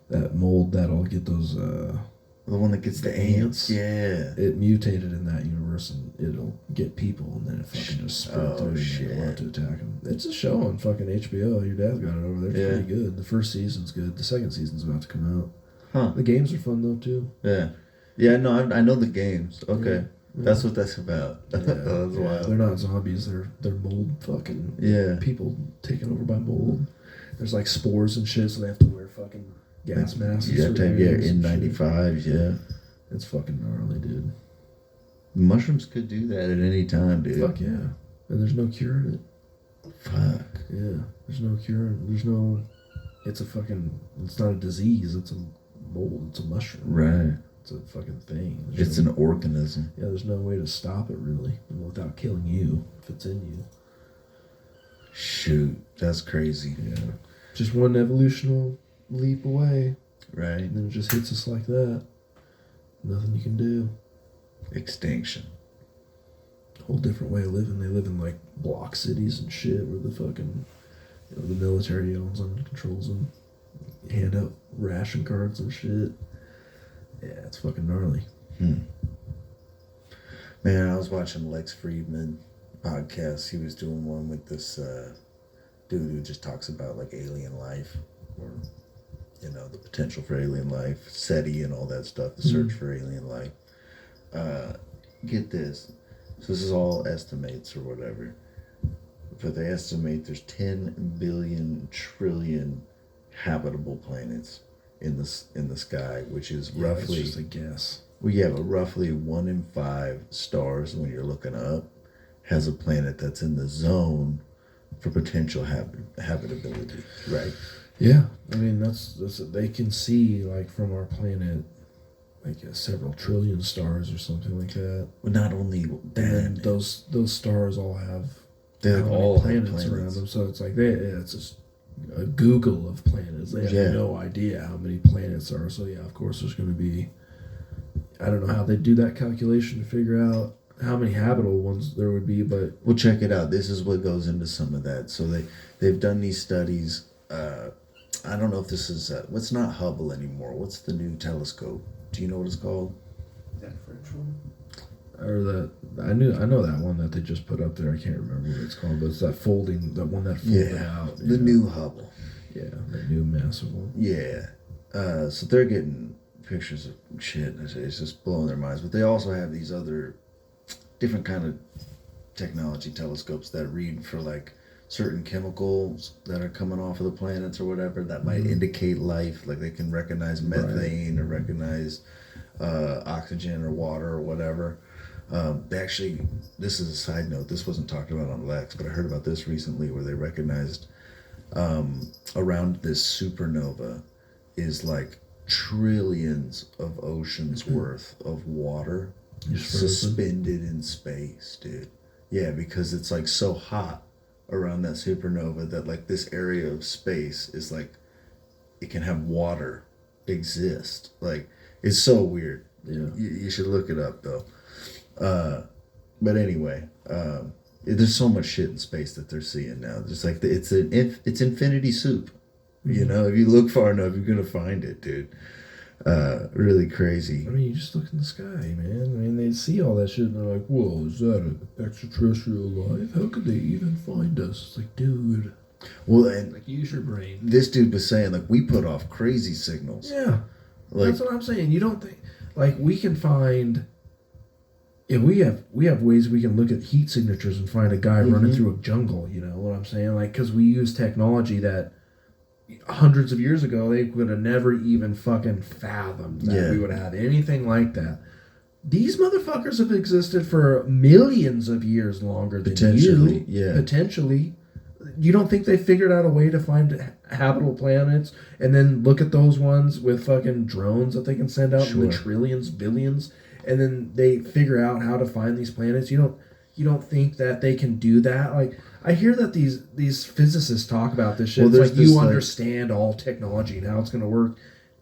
Speaker 2: That mold that'll get those.
Speaker 3: The one that gets the ants? Yeah.
Speaker 2: It mutated in that universe, and it'll get people, and then it fucking just spread through, and they want to attack them. It's a show on fucking HBO. Your dad's got it over there. It's pretty good. The first season's good. The second season's about to come out.
Speaker 3: Huh.
Speaker 2: The games are fun though too.
Speaker 3: Yeah. Yeah, no, I know the games. Okay.
Speaker 2: Yeah.
Speaker 3: That's what that's about.
Speaker 2: Yeah,
Speaker 3: That's wild.
Speaker 2: They're not zombies. They're mold fucking people taken over by mold. There's like spores and shit, so they have to wear fucking gas masks.
Speaker 3: You have to have N95s, yeah.
Speaker 2: It's fucking gnarly, dude.
Speaker 3: Mushrooms could do that at any time, dude.
Speaker 2: Fuck yeah. And there's no curing it.
Speaker 3: Fuck.
Speaker 2: Yeah. There's no cure. It's not a disease. It's a mold. It's a mushroom.
Speaker 3: Right.
Speaker 2: It's a fucking thing.
Speaker 3: It's an organism.
Speaker 2: Yeah, there's no way to stop it really without killing you if it's in you.
Speaker 3: Shoot. That's crazy.
Speaker 2: Yeah. Just one evolutional leap away.
Speaker 3: Right.
Speaker 2: And then it just hits us like that. Nothing you can do.
Speaker 3: Extinction.
Speaker 2: Whole different way of living. They live in like block cities and shit where the fucking the military owns them and controls them. Hand out ration cards and shit. Yeah, it's fucking gnarly.
Speaker 3: Man, I was watching Lex Friedman podcast. He was doing one with this dude who just talks about like alien life, or the potential for alien life, SETI and all that stuff, the search for alien life. Get this. So this is all estimates or whatever. But they estimate there's 10 billion trillion habitable planets in the sky, which is roughly
Speaker 2: it's just a guess.
Speaker 3: Well, yeah, but roughly 1 in 5 stars when you're looking up has a planet that's in the zone for potential habitability, right?
Speaker 2: Yeah, I mean that's they can see like from our planet like several trillion stars or something like that.
Speaker 3: Well, not only
Speaker 2: And
Speaker 3: that,
Speaker 2: then those stars all have
Speaker 3: they
Speaker 2: how
Speaker 3: have
Speaker 2: many
Speaker 3: all
Speaker 2: planets around them, so it's like it's just a Google of planets. They have no idea how many planets are. So yeah, of course there's going to be. I don't know how they do that calculation to figure out how many habitable ones there would be, but
Speaker 3: well, check it out. This is what goes into some of that. So they've done these studies. I don't know if this is what's not Hubble anymore. What's the new telescope? Do you know what it's called?
Speaker 2: that French one, or that I know that one that they just put up there. I can't remember what it's called, but it's that one that folded out.
Speaker 3: The new Hubble.
Speaker 2: Yeah, the new massive one.
Speaker 3: Yeah. So they're getting pictures of shit. It's just blowing their minds. But they also have these other different kind of technology telescopes that read for like certain chemicals that are coming off of the planets or whatever that might indicate life. Like they can recognize methane or recognize oxygen or water or whatever. They actually, this is a side note, this wasn't talked about on Lex, but I heard about this recently where they recognized around this supernova is like trillions of oceans worth of water suspended in space, dude. Yeah, because it's like so hot around that supernova that like this area of space is like it can have water exist. Like it's so weird.
Speaker 2: Yeah,
Speaker 3: You should look it up though. But anyway, there's so much shit in space that they're seeing now. Just like it's infinity soup. You know, if you look far enough, you're gonna find it, dude. Really crazy.
Speaker 2: I mean, you just look in the sky, man. I mean, they see all that shit and they're like, whoa, is that an extraterrestrial life? How could they even find us? It's like, dude.
Speaker 3: Well, and
Speaker 2: like, use your brain.
Speaker 3: This dude was saying, like, we put off crazy signals.
Speaker 2: Yeah.
Speaker 3: Like,
Speaker 2: that's what I'm saying. You don't think, like, we can find, if we have ways we can look at heat signatures and find a guy running through a jungle, you know what I'm saying? Like, because we use technology that hundreds of years ago they could have never even fucking fathomed that we would have anything like that. these motherfuckers have existed for millions of years longer than
Speaker 3: Potentially,
Speaker 2: you.
Speaker 3: yeah.
Speaker 2: Potentially. You don't think they figured out a way to find habitable planets and then look at those ones with fucking drones that they can send out in the
Speaker 3: Sure.
Speaker 2: trillions, billions, and then they figure out how to find these planets? You don't think that they can do that? Like, I hear that these physicists talk about this shit.
Speaker 3: Well,
Speaker 2: It's
Speaker 3: there's
Speaker 2: like
Speaker 3: this,
Speaker 2: you
Speaker 3: like-
Speaker 2: understand all technology and how it's going to work.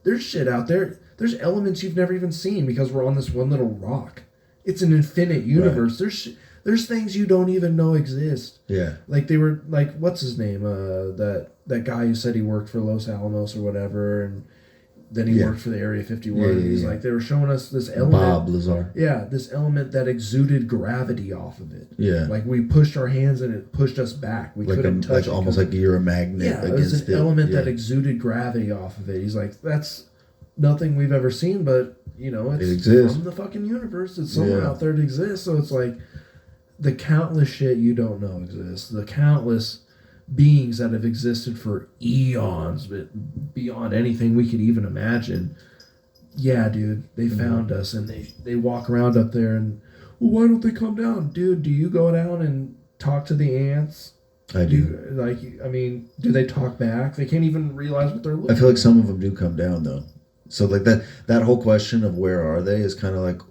Speaker 2: There's shit out there. There's elements you've never even seen because we're on this one little rock. It's an infinite universe. There's things you don't even know exist.
Speaker 3: Yeah.
Speaker 2: Like they were like, what's his name? That guy who said he worked for Los Alamos or whatever, and then he
Speaker 3: Yeah.
Speaker 2: worked for the Area 51.
Speaker 3: Yeah, yeah,
Speaker 2: He's
Speaker 3: yeah.
Speaker 2: like, they were showing us this element.
Speaker 3: Bob Lazar.
Speaker 2: Yeah, this element that exuded gravity off of it.
Speaker 3: Yeah.
Speaker 2: Like we pushed our hands and it pushed us back. We
Speaker 3: Like
Speaker 2: couldn't touch it.
Speaker 3: almost like you're a magnet
Speaker 2: Yeah, it was
Speaker 3: against
Speaker 2: an
Speaker 3: it.
Speaker 2: element
Speaker 3: Yeah.
Speaker 2: that exuded gravity off of it. He's like, that's nothing we've ever seen, but you know, it's
Speaker 3: It exists.
Speaker 2: from the fucking universe. It's somewhere
Speaker 3: Yeah.
Speaker 2: out there. It exists. So it's like the countless shit you don't know exists. The countless beings that have existed for eons, but beyond anything we could even imagine. Yeah, dude, they
Speaker 3: Mm-hmm.
Speaker 2: found us and they walk around up there and, well, why don't they come down, dude? Do you go down and talk to the ants?
Speaker 3: I do.
Speaker 2: Do they talk back? They can't even realize what they're looking
Speaker 3: I feel like
Speaker 2: at.
Speaker 3: some of them do come down though. So like that whole question of where are they is kind of like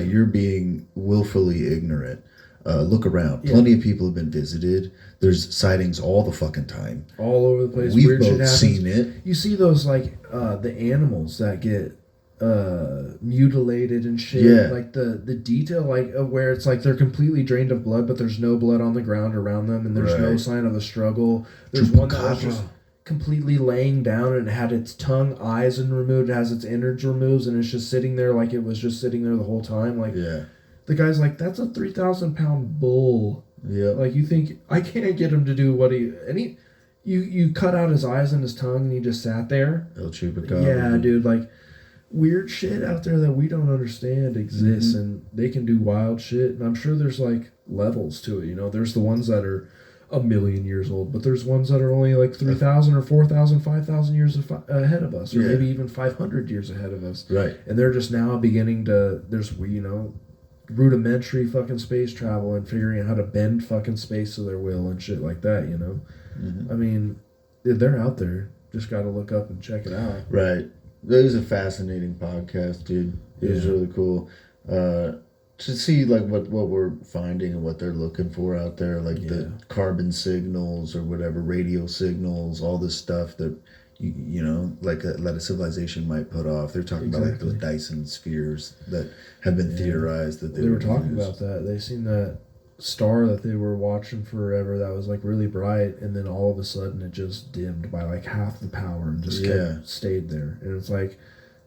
Speaker 3: you're being willfully ignorant. Look around.
Speaker 2: Yeah.
Speaker 3: Plenty of people have been visited. There's sightings all the fucking time.
Speaker 2: all over the place.
Speaker 3: We've
Speaker 2: Weird shit
Speaker 3: both
Speaker 2: happens.
Speaker 3: seen it.
Speaker 2: You see those like the animals that get mutilated and shit.
Speaker 3: Yeah.
Speaker 2: Like the detail like of where it's like they're completely drained of blood, but there's no blood on the ground around them, and there's no
Speaker 3: Right.
Speaker 2: sign of a struggle. There's one that was
Speaker 3: Chupacabra.
Speaker 2: just completely laying down and it had its tongue, eyes, and removed. It has its innards removed, and it's just sitting there like it was just sitting there the whole time. Like
Speaker 3: Yeah.
Speaker 2: the guy's like, that's a 3,000-pound bull.
Speaker 3: Yeah.
Speaker 2: Like you think I can't get him to do what you cut out his eyes and his tongue and he just sat there.
Speaker 3: El Chupacabra.
Speaker 2: Yeah, dude, like weird shit out there that we don't understand exists,
Speaker 3: Mm-hmm.
Speaker 2: and they can do wild shit. And I'm sure there's like levels to it. You know, there's the ones that are 1,000,000 years old, but there's ones that are only like 3,000 or 4,000, 5,000 years ahead of us, or
Speaker 3: Yeah.
Speaker 2: maybe even 500 years ahead of us.
Speaker 3: Right.
Speaker 2: And they're just now beginning to. There's rudimentary fucking space travel and figuring out how to bend fucking space to their will and shit like that. You know.
Speaker 3: Mhm.
Speaker 2: I mean, they're out there. Just got to look up and check it out.
Speaker 3: Right. It was a fascinating podcast, dude. It was
Speaker 2: Yeah.
Speaker 3: really cool. To see like what we're finding and what they're looking for out there, like the
Speaker 2: Yeah.
Speaker 3: carbon signals or whatever, radio signals, all this stuff that you know, like that a civilization might put off. They're talking about like
Speaker 2: Exactly.
Speaker 3: those Dyson spheres that have been theorized that
Speaker 2: They were
Speaker 3: would
Speaker 2: talking
Speaker 3: use.
Speaker 2: about that. They seen that star that they were watching forever that was like really bright, and then all of a sudden it just dimmed by like half the power and just
Speaker 3: Yeah.
Speaker 2: stayed there. And it's like,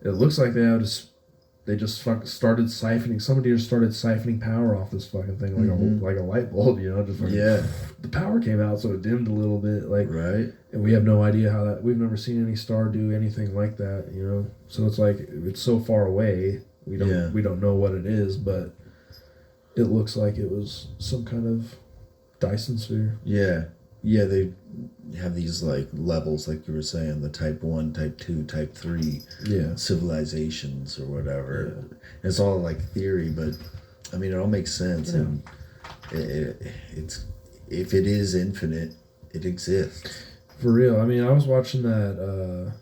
Speaker 2: it looks like they just started siphoning. Somebody just started siphoning power off this fucking thing like
Speaker 3: Mhm.
Speaker 2: like a light bulb, you know, just like
Speaker 3: Yeah.
Speaker 2: the power came out, so it dimmed a little bit, like.
Speaker 3: Right.
Speaker 2: And we have no idea how that. We've never seen any star do anything like that, you know. So it's like it's so far away. We don't know what it is, but it looks like it was some kind of Dyson sphere.
Speaker 3: Yeah. Yeah, they have these like levels, like you were saying, the type 1, type 2, type 3
Speaker 2: Yeah.
Speaker 3: civilizations or whatever. It's all like theory, but I mean, it all makes sense.
Speaker 2: Yeah.
Speaker 3: And it's if it is infinite, it exists.
Speaker 2: For real. I mean, I was watching that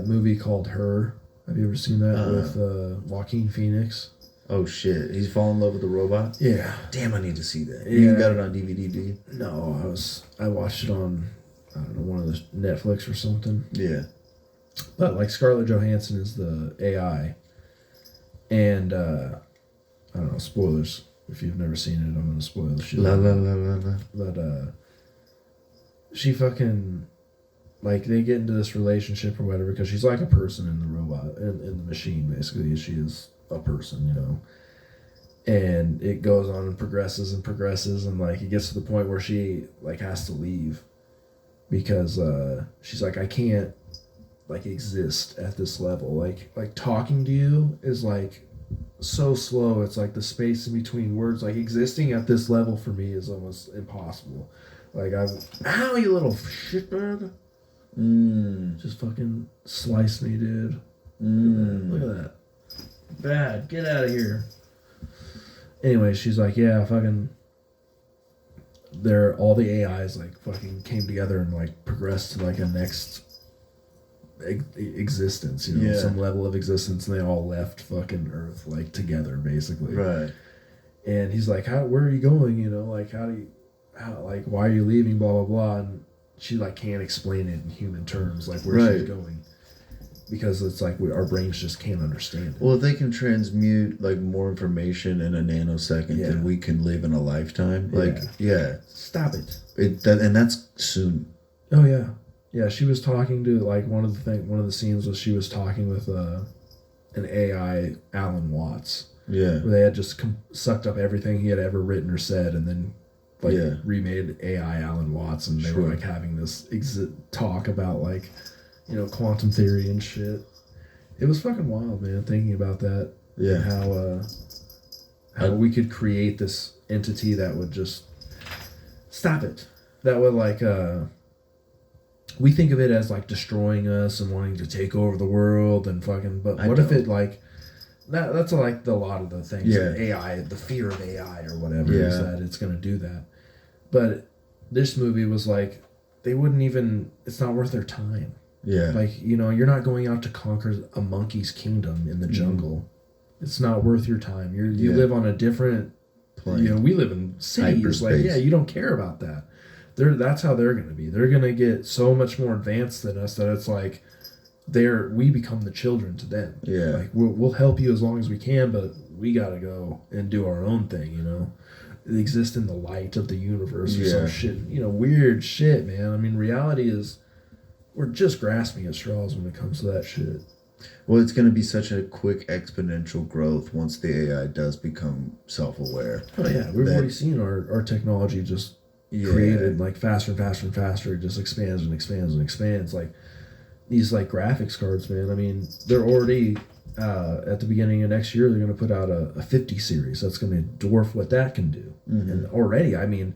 Speaker 2: movie called Her. Have you ever seen that with Joaquin Phoenix?
Speaker 3: Oh shit, he's fallen in love with the robot.
Speaker 2: Yeah.
Speaker 3: Damn, I need to see that.
Speaker 2: Yeah.
Speaker 3: You got it on DVD, do you?
Speaker 2: No, I watched it on, I don't know, one of the Netflix or something.
Speaker 3: Yeah.
Speaker 2: But like Scarlett Johansson is the AI, and I don't know, spoilers. If you've never seen it, I'm gonna spoil the shit.
Speaker 3: La la la la la.
Speaker 2: But she fucking, like, they get into this relationship or whatever because she's like a person in the robot, in the machine, basically. She is a person, you know. And it goes on and progresses, and like it gets to the point where she like has to leave because she's like, I can't like exist at this level. Like talking to you is like so slow. It's like the space in between words. Like existing at this level for me is almost impossible. Like ow, you little shitbag. Just fucking slice me, dude. Look at that. Bad. Get out of here. Anyway, she's like, yeah, fucking. All the AIs like fucking came together and like progressed to like a next existence, you know,
Speaker 3: Yeah.
Speaker 2: some level of existence, and they all left fucking Earth like together, basically.
Speaker 3: Right.
Speaker 2: And he's like, where are you going? You know, like, like, why are you leaving? Blah, blah, blah. And she, like, can't explain it in human terms, like, where she's
Speaker 3: Right.
Speaker 2: going. Because it's like our brains just can't understand it.
Speaker 3: Well, if they can transmute like more information in a nanosecond
Speaker 2: Yeah.
Speaker 3: than we can live in a lifetime, like yeah,
Speaker 2: Stop it.
Speaker 3: and that's soon.
Speaker 2: Oh, yeah. Yeah, she was talking to, like, one of the scenes was she was talking with an AI, Alan Watts,
Speaker 3: Yeah.
Speaker 2: where they had just sucked up everything he had ever written or said, and then like
Speaker 3: Yeah.
Speaker 2: remade AI Alan Watts, and they were
Speaker 3: Sure.
Speaker 2: like having this talk about like, you know, quantum theory and shit. It was fucking wild, man. Thinking about that,
Speaker 3: Yeah.
Speaker 2: and how we could create this entity that would just stop it. That would like we think of it as like destroying us and wanting to take over the world and fucking. But what if it like that's like a lot of the things.
Speaker 3: Yeah.
Speaker 2: AI, the fear of AI or whatever is
Speaker 3: Yeah.
Speaker 2: that it's gonna do that. But this movie was like they wouldn't even. It's not worth their time.
Speaker 3: Yeah.
Speaker 2: Like, you know, you're not going out to conquer a monkey's kingdom in the jungle. It's not worth your time. You
Speaker 3: Yeah.
Speaker 2: live on a different
Speaker 3: Plane.
Speaker 2: You know, we live in cities. Like,
Speaker 3: Hyperspace.
Speaker 2: yeah, you don't care about that. That's how they're gonna be. They're gonna get so much more advanced than us that it's like we become the children to them.
Speaker 3: Yeah.
Speaker 2: Like we'll help you as long as we can, but we gotta go and do our own thing, you know. Exist in the light of the universe or some
Speaker 3: Yeah.
Speaker 2: shit. You know, weird shit, man. I mean, reality is we're just grasping at straws when it comes to that shit.
Speaker 3: Well, it's going to be such a quick exponential growth once the AI does become self-aware.
Speaker 2: Oh yeah, we've
Speaker 3: That-
Speaker 2: already seen our technology just
Speaker 3: Yeah.
Speaker 2: created like faster and faster and faster. It just expands and expands and expands. Like these like graphics cards, man. I mean, they're already at the beginning of next year they're going to put out a 50 series that's going to dwarf what that can do.
Speaker 3: Mhm.
Speaker 2: And already, I mean,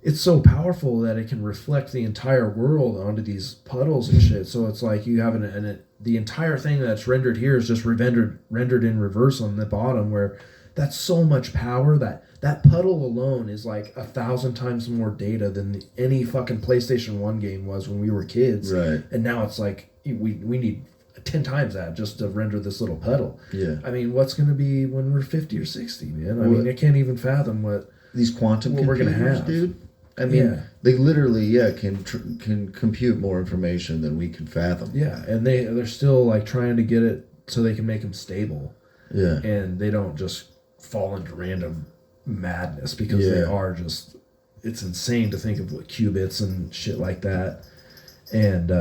Speaker 2: it's so powerful that it can reflect the entire world onto these puddles and shit. So it's like you have the entire thing that's rendered here is just rendered in reverse on the bottom, where that's so much power that puddle alone is like 1,000 times more data than any fucking PlayStation 1 game was when we were kids.
Speaker 3: Right.
Speaker 2: And now it's like we need 10 times that just to render this little puddle.
Speaker 3: Yeah.
Speaker 2: I mean, what's going to be when we're 50 or 60, man? I
Speaker 3: Well,
Speaker 2: mean, I can't even fathom what
Speaker 3: These quantum
Speaker 2: what we're gonna
Speaker 3: computers,
Speaker 2: have.
Speaker 3: dude. I mean,
Speaker 2: Yeah.
Speaker 3: they literally, can compute more information than we can fathom.
Speaker 2: Yeah, and they're still like trying to get it so they can make them stable,
Speaker 3: Yeah.
Speaker 2: and they don't just fall into random madness because they
Speaker 3: Yeah.
Speaker 2: are just. It's insane to think of what qubits and shit like that, and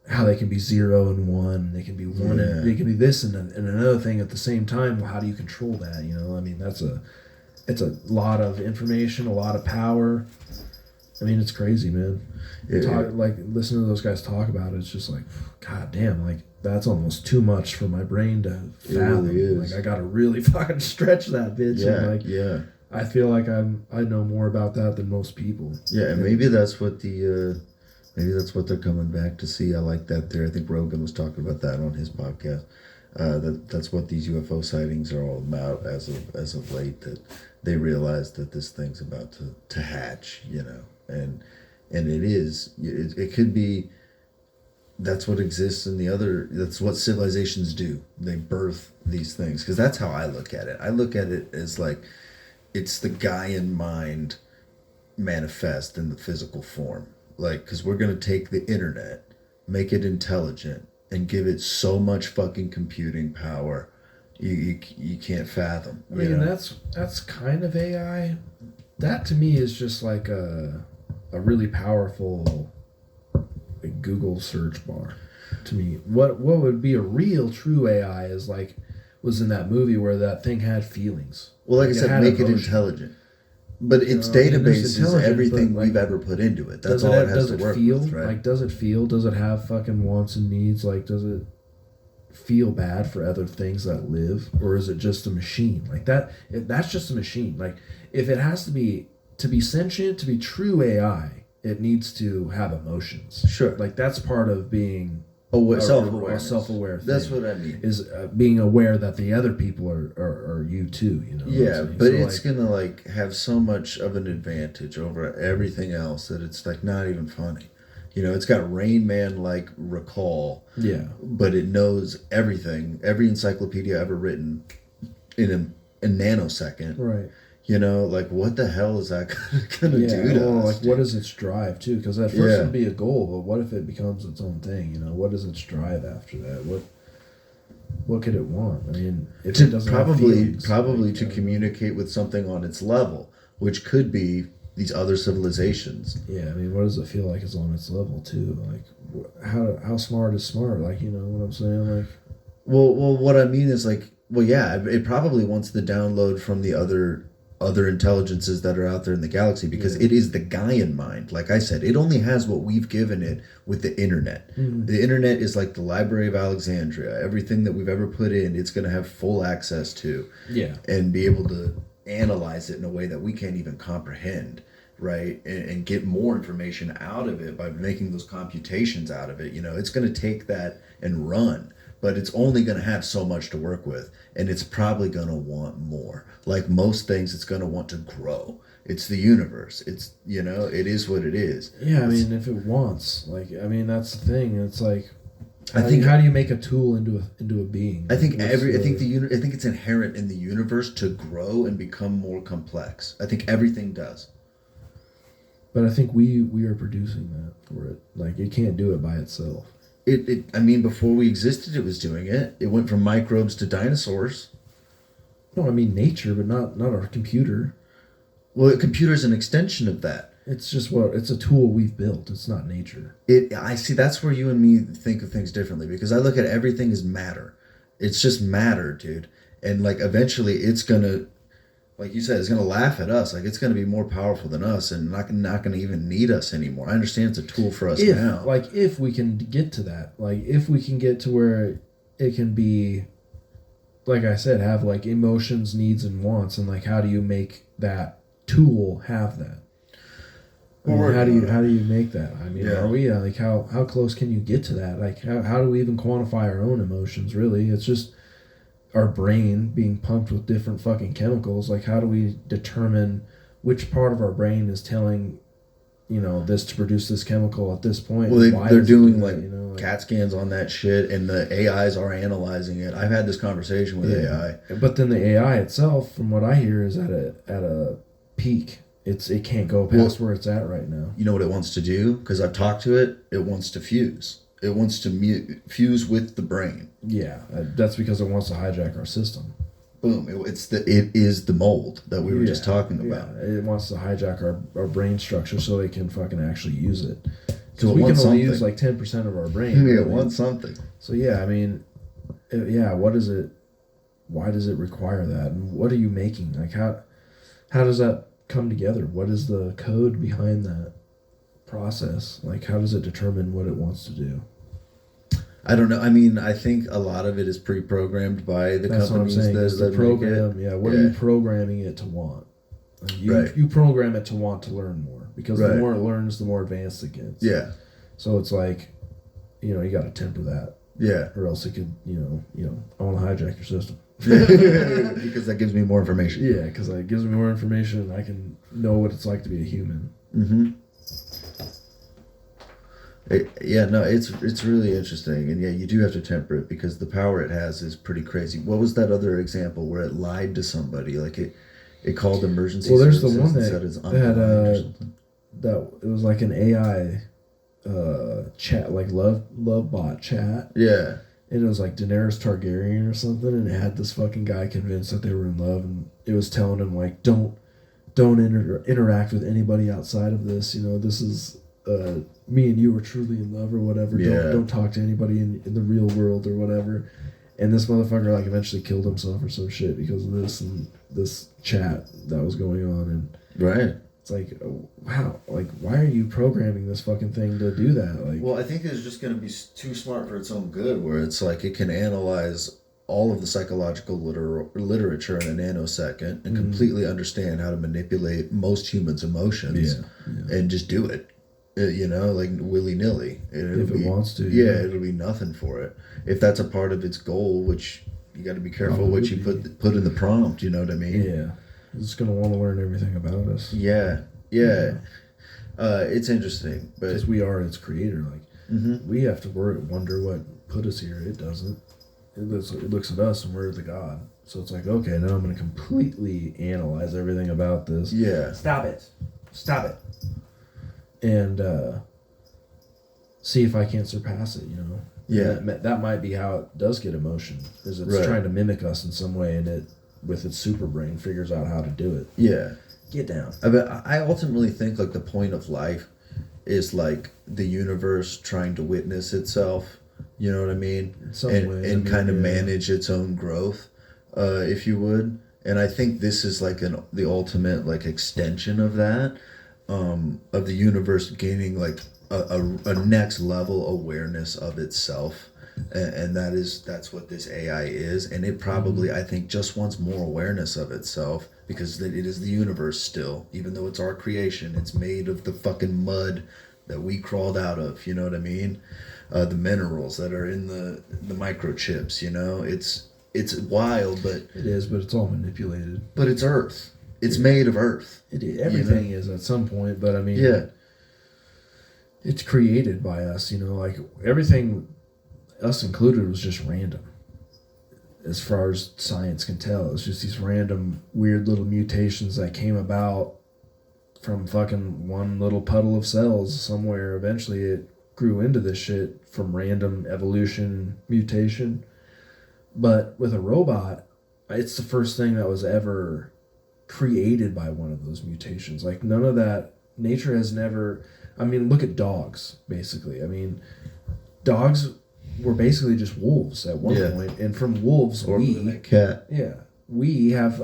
Speaker 2: how they can be 0 and 1. They can be one.
Speaker 3: Yeah.
Speaker 2: And they can be this and another thing at the same time. Well, how do you control that? You know, I mean, it's a lot of information, a lot of power. I mean, it's crazy, man. Like listening to those guys talk about it, it's just like, god damn, like that's almost too much for my brain to fathom.
Speaker 3: really is.
Speaker 2: Like I gotta really fucking stretch that bitch.
Speaker 3: Yeah.
Speaker 2: And like
Speaker 3: Yeah.
Speaker 2: I feel like I know more about that than most people.
Speaker 3: Yeah. And maybe that's what maybe that's what they're coming back to see. I like that there. I think Rogan was talking about that on his podcast. That's what these UFO sightings are all about as of late. That they realize that this thing's about to hatch, you know, and it is. It could be. That's what exists in the other. That's what civilizations do. They birth these things, because that's how I look at it. I look at it as like it's the Gaian mind manifest in the physical form. Like, because we're gonna take the internet, make it intelligent, and give it so much fucking computing power, you can't fathom.
Speaker 2: I mean, that's kind of AI. That to me is just like a really powerful like Google search bar. To me, what would be a real true AI is like was in that movie where that thing had feelings.
Speaker 3: Well, like I
Speaker 2: It
Speaker 3: said,
Speaker 2: had
Speaker 3: make it
Speaker 2: emotion.
Speaker 3: intelligent. But its
Speaker 2: I mean, there's
Speaker 3: database is
Speaker 2: intelligence,
Speaker 3: everything
Speaker 2: but, like,
Speaker 3: we've ever put into it. That's
Speaker 2: Does
Speaker 3: all it has
Speaker 2: does
Speaker 3: to
Speaker 2: it
Speaker 3: work
Speaker 2: feel
Speaker 3: with, right?
Speaker 2: like? Does it feel? Does it have fucking wants and needs? Like, does it feel bad for other things that live, or is it just a machine? Like that? That's just a machine. Like, if it has to be sentient, to be true AI, it needs to have emotions.
Speaker 3: Sure.
Speaker 2: Like that's part of being
Speaker 3: self-awareness.
Speaker 2: a self-aware thing.
Speaker 3: That's what I mean.
Speaker 2: Is being aware that the other people are you too, you know. what I'm
Speaker 3: Yeah,
Speaker 2: saying?
Speaker 3: but
Speaker 2: So,
Speaker 3: it's gonna like have so much of an advantage over everything else that it's like not even funny. You know, it's got Rain Man like recall,
Speaker 2: yeah,
Speaker 3: but it knows everything, every encyclopedia ever written in a nanosecond.
Speaker 2: right.
Speaker 3: You know, like what the hell is that gonna
Speaker 2: Yeah,
Speaker 3: do to
Speaker 2: well,
Speaker 3: us?
Speaker 2: like
Speaker 3: dude?
Speaker 2: what is its drive too? Because at first
Speaker 3: Yeah.
Speaker 2: it'd be a goal, but what if it becomes its own thing? You know, what is its drive after that? What could it want? I mean, if it
Speaker 3: To
Speaker 2: doesn't have
Speaker 3: probably
Speaker 2: feelings, like,
Speaker 3: to communicate with something on its level, which could be these other civilizations.
Speaker 2: Yeah, I mean, what does it feel like it's on its level too? Like, how smart is smart? Like, you know what I'm saying? Like,
Speaker 3: Well, what I mean is like, well, yeah, it probably wants the download from the other intelligences that are out there in the galaxy because
Speaker 2: Yeah.
Speaker 3: it is the Gaian mind. Like I said, it only has what we've given it with the internet.
Speaker 2: Mhm.
Speaker 3: The internet is like the Library of Alexandria. Everything that we've ever put in, it's going to have full access to
Speaker 2: yeah,
Speaker 3: and be able to analyze it in a way that we can't even comprehend, right? And get more information out of it by making those computations out of it. You know, it's going to take that and run, but it's only going to have so much to work with, and it's probably going to want more. Like most things, it's going to want to grow. It's the universe. It's, you know, it is what it is.
Speaker 2: yeah. I
Speaker 3: It's-
Speaker 2: mean, if it wants, like, I mean, that's the thing. It's like,
Speaker 3: I think-
Speaker 2: how do you make a tool into a being?
Speaker 3: I think
Speaker 2: What's
Speaker 3: I think
Speaker 2: the-
Speaker 3: I think it's inherent in the universe to grow and become more complex. I think everything does.
Speaker 2: But I think we are producing that for it. Like, it can't do it by itself.
Speaker 3: I mean, before we existed, it was doing it. It went from microbes to dinosaurs.
Speaker 2: No, I mean nature, but not our computer.
Speaker 3: Well, a computer's an extension of that.
Speaker 2: It's just it's a tool we've built. It's not nature.
Speaker 3: I see that's where you and me think of things differently because I look at everything as matter. It's just matter, dude. And like eventually it's gonna, like you said, it's gonna laugh at us. Like it's gonna be more powerful than us and not gonna even need us anymore. I understand it's a tool for us now.
Speaker 2: If we can get to that, like if we can get to where it can be, like I said, have like emotions, needs, and wants, and like how do you make that tool have that? I mean,
Speaker 3: Or-
Speaker 2: how do you make that? I mean,
Speaker 3: Yeah.
Speaker 2: are we like how close can you get to that? Like how do we even quantify our own emotions? Really, it's just our brain being pumped with different fucking chemicals. Like how do we determine which part of our brain is telling, you know, this to produce this chemical at this point?
Speaker 3: Well,
Speaker 2: and why
Speaker 3: they're
Speaker 2: does it
Speaker 3: doing
Speaker 2: do
Speaker 3: like
Speaker 2: that, you know, like,
Speaker 3: CAT scans on that shit, and the AIs are analyzing it. I've had this conversation with AI.
Speaker 2: But then the AI itself, from what I hear, is at a peak. It can't go past where it's at right now.
Speaker 3: You know what it wants to do? Because I've talked to it. It wants to fuse. It wants to fuse with the brain.
Speaker 2: Yeah, that's because it wants to hijack our system.
Speaker 3: Boom! It is the mold that we were just talking about.
Speaker 2: Yeah, it wants to hijack our brain structure so they can fucking actually use it.
Speaker 3: So
Speaker 2: Because
Speaker 3: it
Speaker 2: we can
Speaker 3: wants
Speaker 2: only
Speaker 3: something.
Speaker 2: use like 10% of our brain.
Speaker 3: It
Speaker 2: really.
Speaker 3: wants something.
Speaker 2: So yeah, I mean, what is it? Why does it require that? And what are you making? Like how does that come together? What is the code behind that process? Like how does it determine what it wants to do?
Speaker 3: I don't know. I mean, I think a lot of it is pre-programmed by the
Speaker 2: That's what I'm
Speaker 3: companies
Speaker 2: saying.
Speaker 3: that,
Speaker 2: Is the
Speaker 3: that
Speaker 2: program,
Speaker 3: make it.
Speaker 2: yeah. What are you programming it to want? Like you program it to want to learn more because the
Speaker 3: Right.
Speaker 2: more it learns, the more advanced it gets.
Speaker 3: Yeah,
Speaker 2: So it's like, you know, you got to temper that,
Speaker 3: yeah.
Speaker 2: or else it could, you know, I want to hijack your system.
Speaker 3: Because that gives me more information.
Speaker 2: Yeah, because it gives me more information, and I can know what it's like to be a human.
Speaker 3: Mm-hmm. It's really interesting, and yeah, you do have to temper it because the power it has is pretty crazy. What was that other example where it lied to somebody? Like it called emergency.
Speaker 2: Well, there's the
Speaker 3: services
Speaker 2: one
Speaker 3: and
Speaker 2: that-
Speaker 3: said it's
Speaker 2: that,
Speaker 3: unaligned or something.
Speaker 2: That it was like an AI chat, like love bot chat,
Speaker 3: Yeah,
Speaker 2: and it was like Daenerys Targaryen or something, and it had this fucking guy convinced that they were in love, and it was telling him like don't interact with anybody outside of this. You know, this is me and you are truly in love or whatever.
Speaker 3: Yeah.
Speaker 2: Don't talk to anybody in the real world or whatever. And this motherfucker like eventually killed himself or some shit because of this and this chat that was going on, and
Speaker 3: right.
Speaker 2: it's like, oh, wow, like why are you programming this fucking thing to do that? Like,
Speaker 3: Well, I think it's just going to be too smart for its own good, where it's like it can analyze all of the psychological literature in a nanosecond and completely understand how to manipulate most humans' emotions
Speaker 2: yeah.
Speaker 3: and just do it. You know, like willy-nilly.
Speaker 2: If it wants to,
Speaker 3: yeah,
Speaker 2: yeah.
Speaker 3: it'll be nothing for it. If that's a part of its goal, which you got to be careful
Speaker 2: Oh, it
Speaker 3: what
Speaker 2: would
Speaker 3: you
Speaker 2: be.
Speaker 3: put in the prompt, you know what I mean?
Speaker 2: Yeah. It's gonna want to learn everything about us.
Speaker 3: Yeah. It's interesting, but
Speaker 2: Because we are its creator. Like
Speaker 3: Mhm.
Speaker 2: we have to wonder what put us here. It doesn't. It looks at us and we're the God. So it's like, okay, now I'm gonna completely analyze everything about this.
Speaker 3: yeah,
Speaker 2: Stop it. Stop it. And see if I can't surpass it, you know?
Speaker 3: Yeah.
Speaker 2: And that might be how it does get emotion, is it's
Speaker 3: Right.
Speaker 2: trying to mimic us in some way, and it, with its super brain, figures out how to do it.
Speaker 3: yeah.
Speaker 2: Get down.
Speaker 3: I ultimately think like the point of life is like the universe trying to witness itself. You know what I mean?
Speaker 2: In some
Speaker 3: and
Speaker 2: way, I
Speaker 3: and
Speaker 2: mean,
Speaker 3: kind of
Speaker 2: yeah.
Speaker 3: manage its own growth, if you would. And I think this is like the ultimate like extension of that, of the universe gaining like a next level awareness of itself. And that's what this AI is, and it probably I think just wants more awareness of itself because it is the universe still, even though it's our creation. It's made of the fucking mud that we crawled out of. You know what I mean? The minerals that are in the microchips. You know, it's wild, but
Speaker 2: It is, but it's all manipulated.
Speaker 3: it's Earth. It's made of Earth.
Speaker 2: It is. Everything is at some point, but I mean,
Speaker 3: Yeah.
Speaker 2: it's created by us, you know, like everything, us included, was just random. As far as science can tell, it's just these random weird little mutations that came about from fucking one little puddle of cells somewhere. Eventually it grew into this shit from random evolution mutation. But with a robot, it's the first thing that was ever created by one of those mutations. Like none of that, nature has never, I mean, look at dogs, basically. I mean, dogs were basically just wolves at one
Speaker 3: Yeah.
Speaker 2: point, and from wolves,
Speaker 3: Or
Speaker 2: we
Speaker 3: a cat.
Speaker 2: we have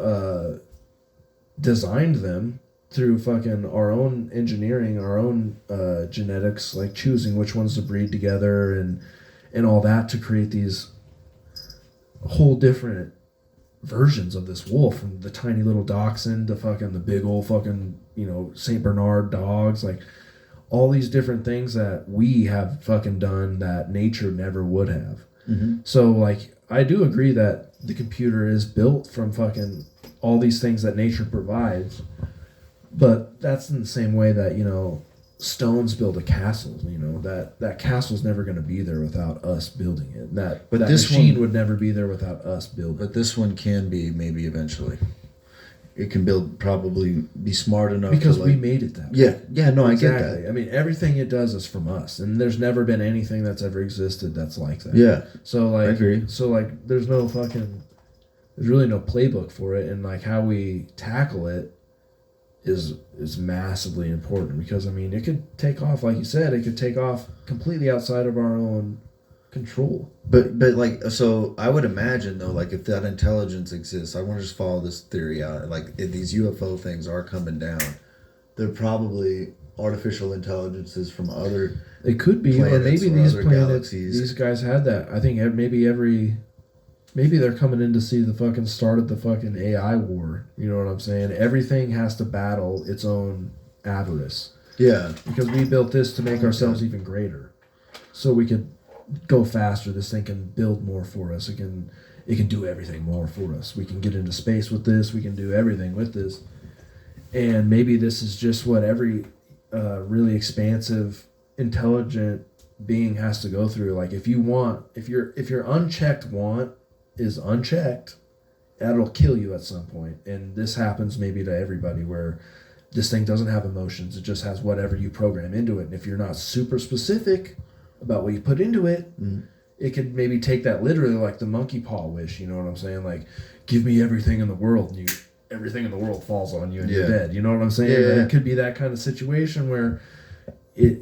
Speaker 2: designed them through fucking our own engineering, our own genetics, like choosing which ones to breed together and all that to create these whole different versions of this wolf, from the tiny little dachshund to fucking the big old fucking, you know, Saint Bernard dogs, like all these different things that we have fucking done that nature never would have.
Speaker 3: Mm-hmm.
Speaker 2: So like I do agree that the computer is built from fucking all these things that nature provides, but that's in the same way that, you know, stones build a castle. You know, that castle's never going to be there without us building it. That
Speaker 3: this
Speaker 2: machine
Speaker 3: one-
Speaker 2: would never be there without us building it.
Speaker 3: But this one can be maybe eventually. It can probably be smart enough
Speaker 2: Because
Speaker 3: to
Speaker 2: we
Speaker 3: like,
Speaker 2: made it that way.
Speaker 3: yeah, no, I get
Speaker 2: Exactly.
Speaker 3: that.
Speaker 2: I mean, everything it does is from us, and there's never been anything that's ever existed that's like that.
Speaker 3: Yeah,
Speaker 2: So like,
Speaker 3: I agree.
Speaker 2: So like, there's really no playbook for it, and like how we tackle it is massively important, because I mean, it could take off, like you said, it could take off completely outside of our own control.
Speaker 3: But like, so I would imagine though, like if that intelligence exists, I want to just follow this theory out. Like if these UFO things are coming down, they're probably artificial intelligences from other.
Speaker 2: It could be, or
Speaker 3: planets
Speaker 2: maybe
Speaker 3: or
Speaker 2: these
Speaker 3: other
Speaker 2: planets,
Speaker 3: galaxies.
Speaker 2: these guys had that. I think maybe they're coming in to see the fucking start of the fucking AI war. You know what I'm saying? Everything has to battle its own avarice,
Speaker 3: Yeah,
Speaker 2: because we built this to make ourselves even greater, so we could go faster. This thing can build more for us. It can do everything more for us. We can get into space with this. We can do everything with this. And maybe this is just what every really expansive, intelligent being has to go through. Like if your unchecked want is unchecked, that'll kill you at some point. And this happens maybe to everybody, where this thing doesn't have emotions. It just has whatever you program into it. And if you're not super specific about what you put into it, it could maybe take that literally, like the monkey paw wish. You know what I'm saying? Like, give me everything in the world, and everything in the world falls on you, and you're dead. You know what I'm saying?
Speaker 3: Yeah.
Speaker 2: It could be that kind of situation where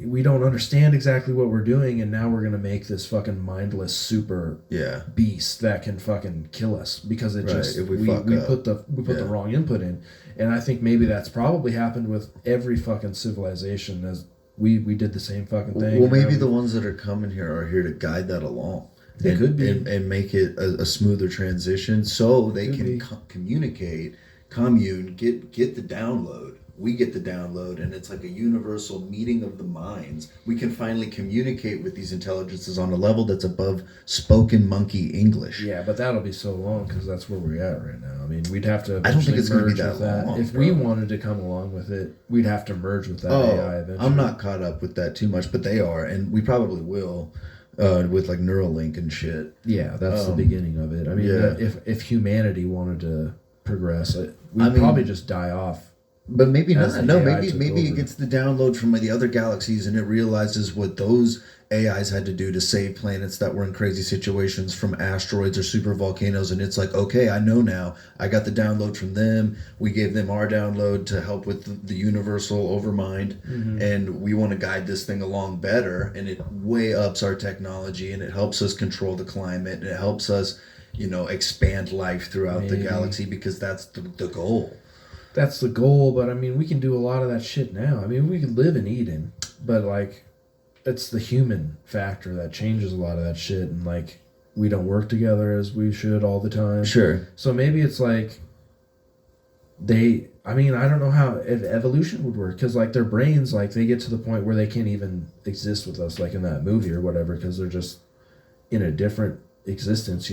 Speaker 2: we don't understand exactly what we're doing, and now we're gonna make this fucking mindless super
Speaker 3: yeah,
Speaker 2: beast that can fucking kill us because it
Speaker 3: Right,
Speaker 2: just
Speaker 3: if we
Speaker 2: we
Speaker 3: fuck up.
Speaker 2: put the wrong input in. And I think maybe that's probably happened with every fucking civilization, as we did the same fucking thing.
Speaker 3: Well, maybe
Speaker 2: you know?
Speaker 3: the ones that are coming here are here to guide that along.
Speaker 2: They could be.
Speaker 3: and make it a smoother transition, so they
Speaker 2: Could
Speaker 3: can
Speaker 2: be.
Speaker 3: communicate, commune, get the download. we get the download, and it's like a universal meeting of the minds. We can finally communicate with these intelligences on a level that's above spoken monkey English.
Speaker 2: Yeah, but that'll be so long because that's where we're at right now. I mean, we'd have to.
Speaker 3: I don't think
Speaker 2: eventually
Speaker 3: it's gonna be
Speaker 2: merge
Speaker 3: that
Speaker 2: with
Speaker 3: long,
Speaker 2: If
Speaker 3: bro.
Speaker 2: we wanted to come along with it, we'd have to merge with that AI eventually.
Speaker 3: I'm not caught up with that too much, but they are, and we probably will with like Neuralink and shit.
Speaker 2: Yeah, that's the beginning of it. I mean,
Speaker 3: yeah.
Speaker 2: if humanity wanted to progress, we'd
Speaker 3: I mean-
Speaker 2: probably just die off.
Speaker 3: But maybe
Speaker 2: As
Speaker 3: not.
Speaker 2: the
Speaker 3: No,
Speaker 2: AI
Speaker 3: maybe
Speaker 2: took
Speaker 3: maybe it
Speaker 2: over.
Speaker 3: gets the download from the other galaxies, and it realizes what those AIs had to do to save planets that were in crazy situations from asteroids or super volcanoes, and it's like, okay, I know now. I got the download from them. We gave them our download to help with the universal overmind, and we want to guide this thing along better. And it way ups our technology, and it helps us control the climate, and it helps us, expand life throughout the
Speaker 2: Maybe.
Speaker 3: galaxy, because that's the goal.
Speaker 2: That's the goal, but I mean, we can do a lot of that shit now. I mean, we can live in Eden, but like, it's the human factor that changes a lot of that shit, and like, we don't work together as we should all the time.
Speaker 3: Sure.
Speaker 2: So maybe it's like I mean, I don't know how evolution would work, because like their brains, like they get to the point where they can't even exist with us, like in that movie or whatever, because they're just in a different existence,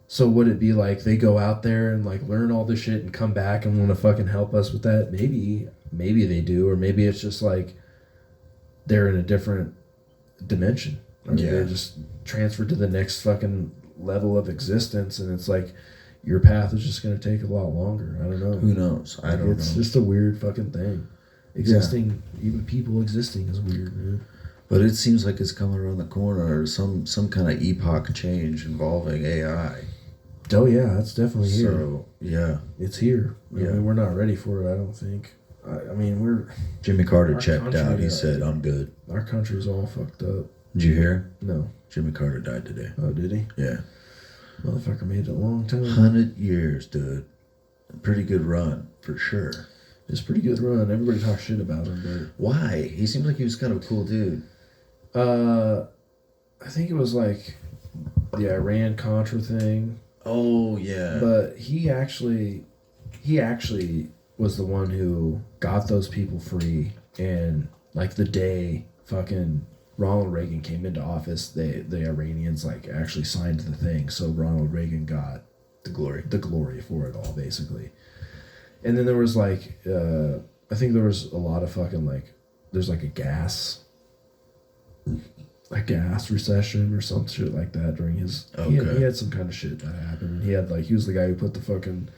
Speaker 2: So would it be like they go out there and like learn all this shit and come back and want to fucking help us with that? Maybe they do, or maybe it's just like they're in a different dimension. I mean,
Speaker 3: Yeah.
Speaker 2: they're just transferred to the next fucking level of existence, and it's like your path is just going to take a lot longer. I don't know.
Speaker 3: Who knows? I don't
Speaker 2: It's
Speaker 3: know.
Speaker 2: just a weird fucking thing. Existing, even people existing, is weird, man.
Speaker 3: But it seems like it's coming around the corner, or some kind of epoch change involving AI.
Speaker 2: Oh yeah, it's definitely here.
Speaker 3: So yeah,
Speaker 2: It's here.
Speaker 3: Yeah.
Speaker 2: I mean, we're not ready for it. I don't think. I mean,
Speaker 3: Jimmy Carter
Speaker 2: Our
Speaker 3: checked
Speaker 2: country,
Speaker 3: out. He said, "I'm good."
Speaker 2: our country's all fucked up.
Speaker 3: Did you hear?
Speaker 2: No.
Speaker 3: Jimmy Carter died today.
Speaker 2: Oh, did he?
Speaker 3: Yeah,
Speaker 2: Motherfucker made it a long time.
Speaker 3: 100 years, dude. Pretty good run for sure.
Speaker 2: It's a pretty good run. Everybody talks shit about him,
Speaker 3: Why? He seemed like he was kind of a cool dude.
Speaker 2: but I think it was like the Iran Contra thing.
Speaker 3: Oh yeah.
Speaker 2: But he actually was the one who got those people free, and like the day fucking Ronald Reagan came into office, the Iranians like actually signed the thing, so Ronald Reagan got
Speaker 3: the glory.
Speaker 2: the glory for it all, basically. And then there was like I think there was a lot of fucking like there's like a gas recession or some shit like that during his
Speaker 3: Okay.
Speaker 2: he had some kind of shit that happened. He was the guy who put the fucking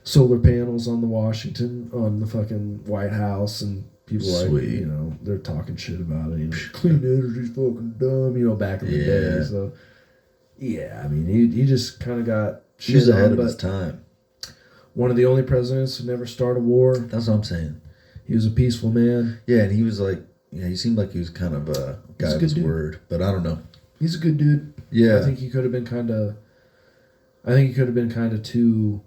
Speaker 2: solar panels on the fucking White House, and people
Speaker 3: Sweet.
Speaker 2: like, they're talking shit about it, clean energy's fucking dumb, back in the day.
Speaker 3: Yeah.
Speaker 2: So yeah, I mean he just kind of got
Speaker 3: He was
Speaker 2: shit
Speaker 3: ahead
Speaker 2: on,
Speaker 3: of
Speaker 2: but
Speaker 3: his time.
Speaker 2: one of the only presidents to never start a war.
Speaker 3: That's what I'm saying.
Speaker 2: He was a peaceful man.
Speaker 3: Yeah, and he was like, he seemed like he was kind of a guy
Speaker 2: He's a
Speaker 3: of
Speaker 2: good
Speaker 3: his
Speaker 2: dude.
Speaker 3: word, but I don't know.
Speaker 2: He's a good dude.
Speaker 3: Yeah.
Speaker 2: I think he could have been kind of. I think he could have been kind of too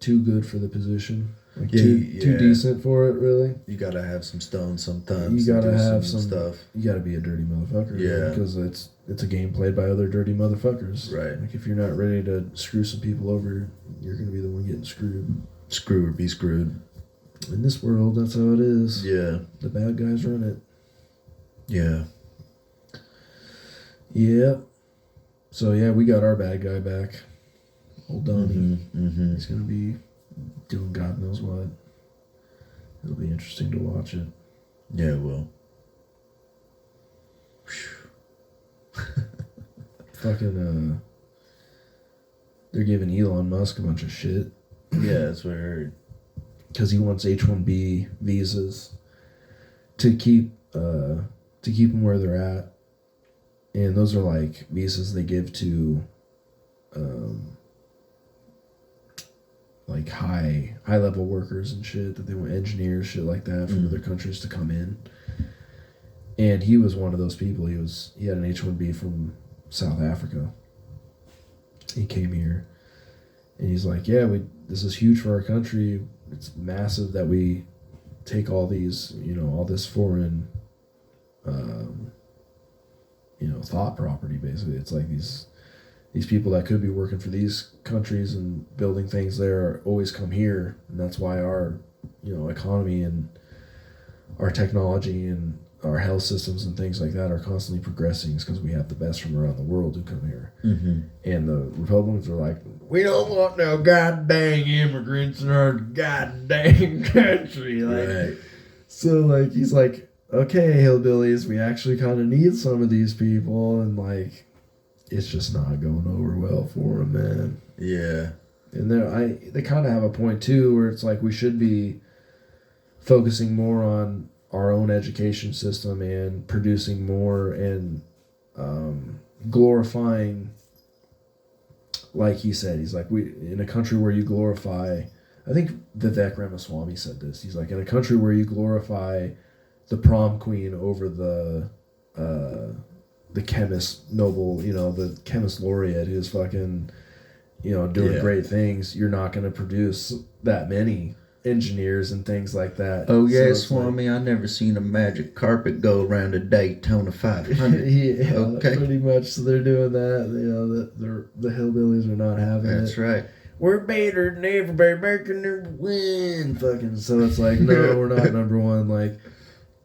Speaker 2: good for the position. Like too
Speaker 3: yeah.
Speaker 2: decent for it, really.
Speaker 3: You gotta have some stones sometimes.
Speaker 2: You gotta
Speaker 3: and do
Speaker 2: have some
Speaker 3: stuff.
Speaker 2: You gotta be a dirty motherfucker.
Speaker 3: Yeah.
Speaker 2: Because it's a game played by other dirty motherfuckers.
Speaker 3: Right.
Speaker 2: Like if you're not ready to screw some people over, you're gonna be the one getting screwed.
Speaker 3: Screw or be screwed.
Speaker 2: In this world, that's how it is.
Speaker 3: Yeah.
Speaker 2: The bad guys run it.
Speaker 3: Yeah.
Speaker 2: Yep. So yeah, we got our bad guy back. Old Donnie.
Speaker 3: Mm-hmm.
Speaker 2: He's gonna be doing God knows what. It'll be interesting to watch it.
Speaker 3: Yeah, well.
Speaker 2: Fucking they're giving Elon Musk a bunch of shit
Speaker 3: Yeah, that's what I heard.
Speaker 2: because he wants H-1B visas to keep them where they're at, and those are like visas they give to like high level workers and shit, that they want engineers, shit like that, from other countries to come in. And he was one of those people. He had an H-1B from South Africa. He came here, and he's like, "Yeah, this is huge for our country. It's massive that we take all these, all this foreign, thought property. Basically, it's like these people that could be working for these countries and building things there always come here, and that's why our economy and our technology and our health systems and things like that are constantly progressing is because we have the best from around the world who come here.
Speaker 3: Mm-hmm.
Speaker 2: And the Republicans are like, we don't want no goddamn immigrants in our goddamn country. Like,
Speaker 3: Right.
Speaker 2: so, like, he's like, okay, hillbillies, we actually kind of need some of these people. And, like, it's just not going over well for them, man.
Speaker 3: Yeah.
Speaker 2: And they kind of have a point, too, where it's like we should be focusing more on our own education system and producing more and glorifying, like he said, he's like, we in a country where you glorify, I think Vivek Ramaswamy said this, he's like, in a country where you glorify the prom queen over the chemist Nobel, the chemist laureate who's fucking, doing
Speaker 3: Yeah.
Speaker 2: great things, you're not going to produce that many engineers and things like that.
Speaker 3: Oh,
Speaker 2: So
Speaker 3: yeah,
Speaker 2: it's
Speaker 3: Swami, I never seen a magic carpet go around a Daytona 500.
Speaker 2: like, yeah,
Speaker 3: Okay.
Speaker 2: pretty much. So they're doing that. The hillbillies are not having it.
Speaker 3: That's right.
Speaker 2: We're better than everybody, making number one. Fucking. So it's like, no, we're not number one. Like,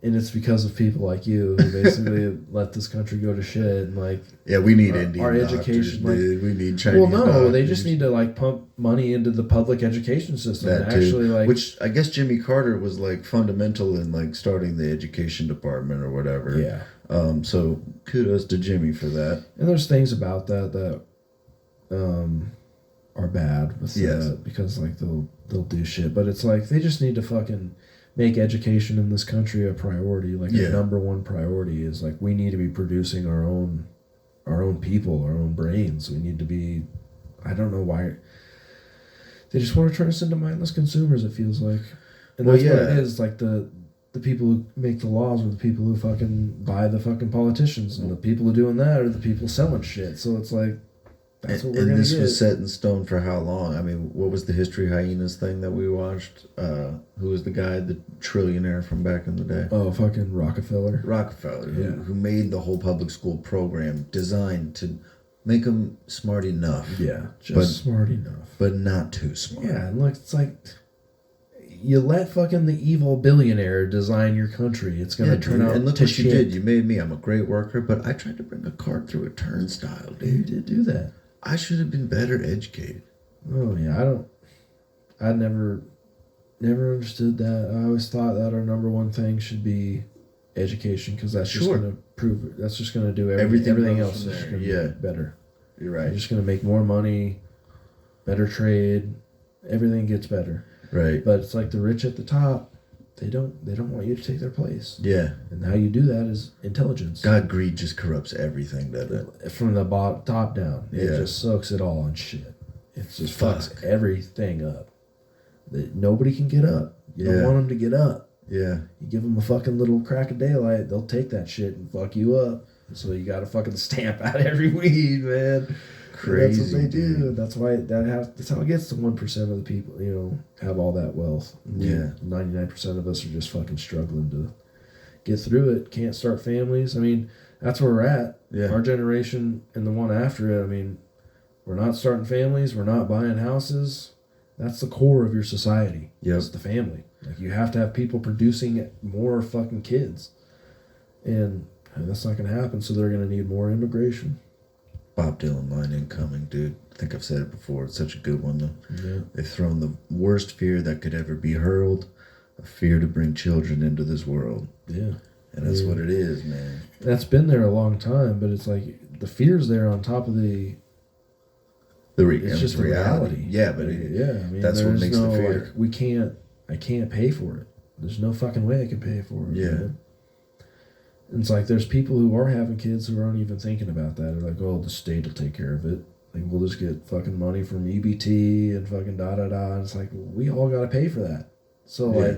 Speaker 2: and it's because of people like you who basically let this country go to shit. And like,
Speaker 3: Yeah, we need
Speaker 2: Our-
Speaker 3: Indian
Speaker 2: our
Speaker 3: doctors,
Speaker 2: education, like-
Speaker 3: dude. We need Chinese
Speaker 2: well, no,
Speaker 3: doctors.
Speaker 2: they just need to like pump money into the public education system.
Speaker 3: that
Speaker 2: and
Speaker 3: too.
Speaker 2: actually, like,
Speaker 3: Which I guess Jimmy Carter was like fundamental in like starting the education department or whatever.
Speaker 2: yeah.
Speaker 3: So kudos to Jimmy for that.
Speaker 2: And there's things about that are bad with
Speaker 3: Yes.
Speaker 2: that because like they'll do shit, but it's like they just need to fucking make education in this country a priority. Like
Speaker 3: Yeah.
Speaker 2: the number one priority is like we need to be producing our own people, our own brains. We need to be. I don't know why they just want to turn us into mindless consumers. It feels like, and
Speaker 3: Well,
Speaker 2: that's what
Speaker 3: yeah.
Speaker 2: it is. Like the people who make the laws are the people who fucking buy the fucking politicians, and the people who doing that are the people selling shit. So it's like that's what we're
Speaker 3: And
Speaker 2: gonna
Speaker 3: this
Speaker 2: get.
Speaker 3: was set in stone for how long? I mean, what was the History Hyenas thing that we watched? Who was the guy, the trillionaire from back in the day?
Speaker 2: Oh, fucking Rockefeller.
Speaker 3: Rockefeller,
Speaker 2: Yeah.
Speaker 3: who made the whole public school program designed to make them smart enough,
Speaker 2: Yeah, just
Speaker 3: But-
Speaker 2: smart enough.
Speaker 3: but not too smart.
Speaker 2: Yeah, and look, it's like you let fucking the evil billionaire design your country. It's gonna
Speaker 3: Yeah,
Speaker 2: turn
Speaker 3: dude,
Speaker 2: out
Speaker 3: and look
Speaker 2: to
Speaker 3: what
Speaker 2: shit.
Speaker 3: you did. You made me. I'm a great worker, but I tried to bring a cart through a turnstile,
Speaker 2: You
Speaker 3: dude.
Speaker 2: did do that.
Speaker 3: I should have been better educated.
Speaker 2: Oh yeah, I never understood that. I always thought that our number one thing should be education because that's just
Speaker 3: Sure.
Speaker 2: gonna prove it. That's just gonna do
Speaker 3: Everything
Speaker 2: everything
Speaker 3: goes
Speaker 2: else
Speaker 3: from
Speaker 2: is just
Speaker 3: there,
Speaker 2: gonna
Speaker 3: yeah.
Speaker 2: be better.
Speaker 3: You're
Speaker 2: You're
Speaker 3: right.
Speaker 2: just gonna make more money, better trade, everything gets better.
Speaker 3: Right.
Speaker 2: But it's like the rich at the top, they don't want you to take their place.
Speaker 3: Yeah.
Speaker 2: And how you do that is intelligence.
Speaker 3: God, greed just corrupts everything, doesn't it?
Speaker 2: From the top down, it
Speaker 3: Yeah.
Speaker 2: just soaks it all and shit. It just fucks
Speaker 3: Fuck.
Speaker 2: everything up. That nobody can get up. You don't
Speaker 3: Yeah.
Speaker 2: want them to get up.
Speaker 3: Yeah.
Speaker 2: You give them a fucking little crack of daylight, they'll take that shit and fuck you up. So you gotta fucking stamp out every weed, man.
Speaker 3: Crazy.
Speaker 2: That's what they do.
Speaker 3: dude.
Speaker 2: That's why that's how it gets to 1% of the people, have all that wealth.
Speaker 3: Yeah.
Speaker 2: 99% of us are just fucking struggling to get through it. Can't start families. I mean, that's where we're at.
Speaker 3: Yeah.
Speaker 2: Our generation and the one after it, I mean, we're not starting families, we're not buying houses. That's the core of your society.
Speaker 3: Yep.
Speaker 2: It's the family. Like you have to have people producing more fucking kids. And that's not gonna happen, so they're gonna need more immigration.
Speaker 3: Bob Dylan line incoming, dude. I think I've said it before. It's such a good one, though.
Speaker 2: Yeah.
Speaker 3: They've thrown the worst fear that could ever be hurled, a fear to bring children into this world.
Speaker 2: Yeah.
Speaker 3: And that's
Speaker 2: Yeah.
Speaker 3: what it is, man.
Speaker 2: That's been there a long time, but it's like the fear's there on top of the it's just the reality.
Speaker 3: Yeah, but
Speaker 2: yeah, I mean,
Speaker 3: that's what
Speaker 2: there's
Speaker 3: makes the
Speaker 2: no,
Speaker 3: fear.
Speaker 2: Like, I can't pay for it. There's no fucking way I can pay for it.
Speaker 3: Yeah.
Speaker 2: Man. And it's like there's people who are having kids who aren't even thinking about that. They're like, oh, the state will take care of it. Like, we'll just get fucking money from EBT and fucking da-da-da. And it's like, we all got to pay for that. So,
Speaker 3: Yeah.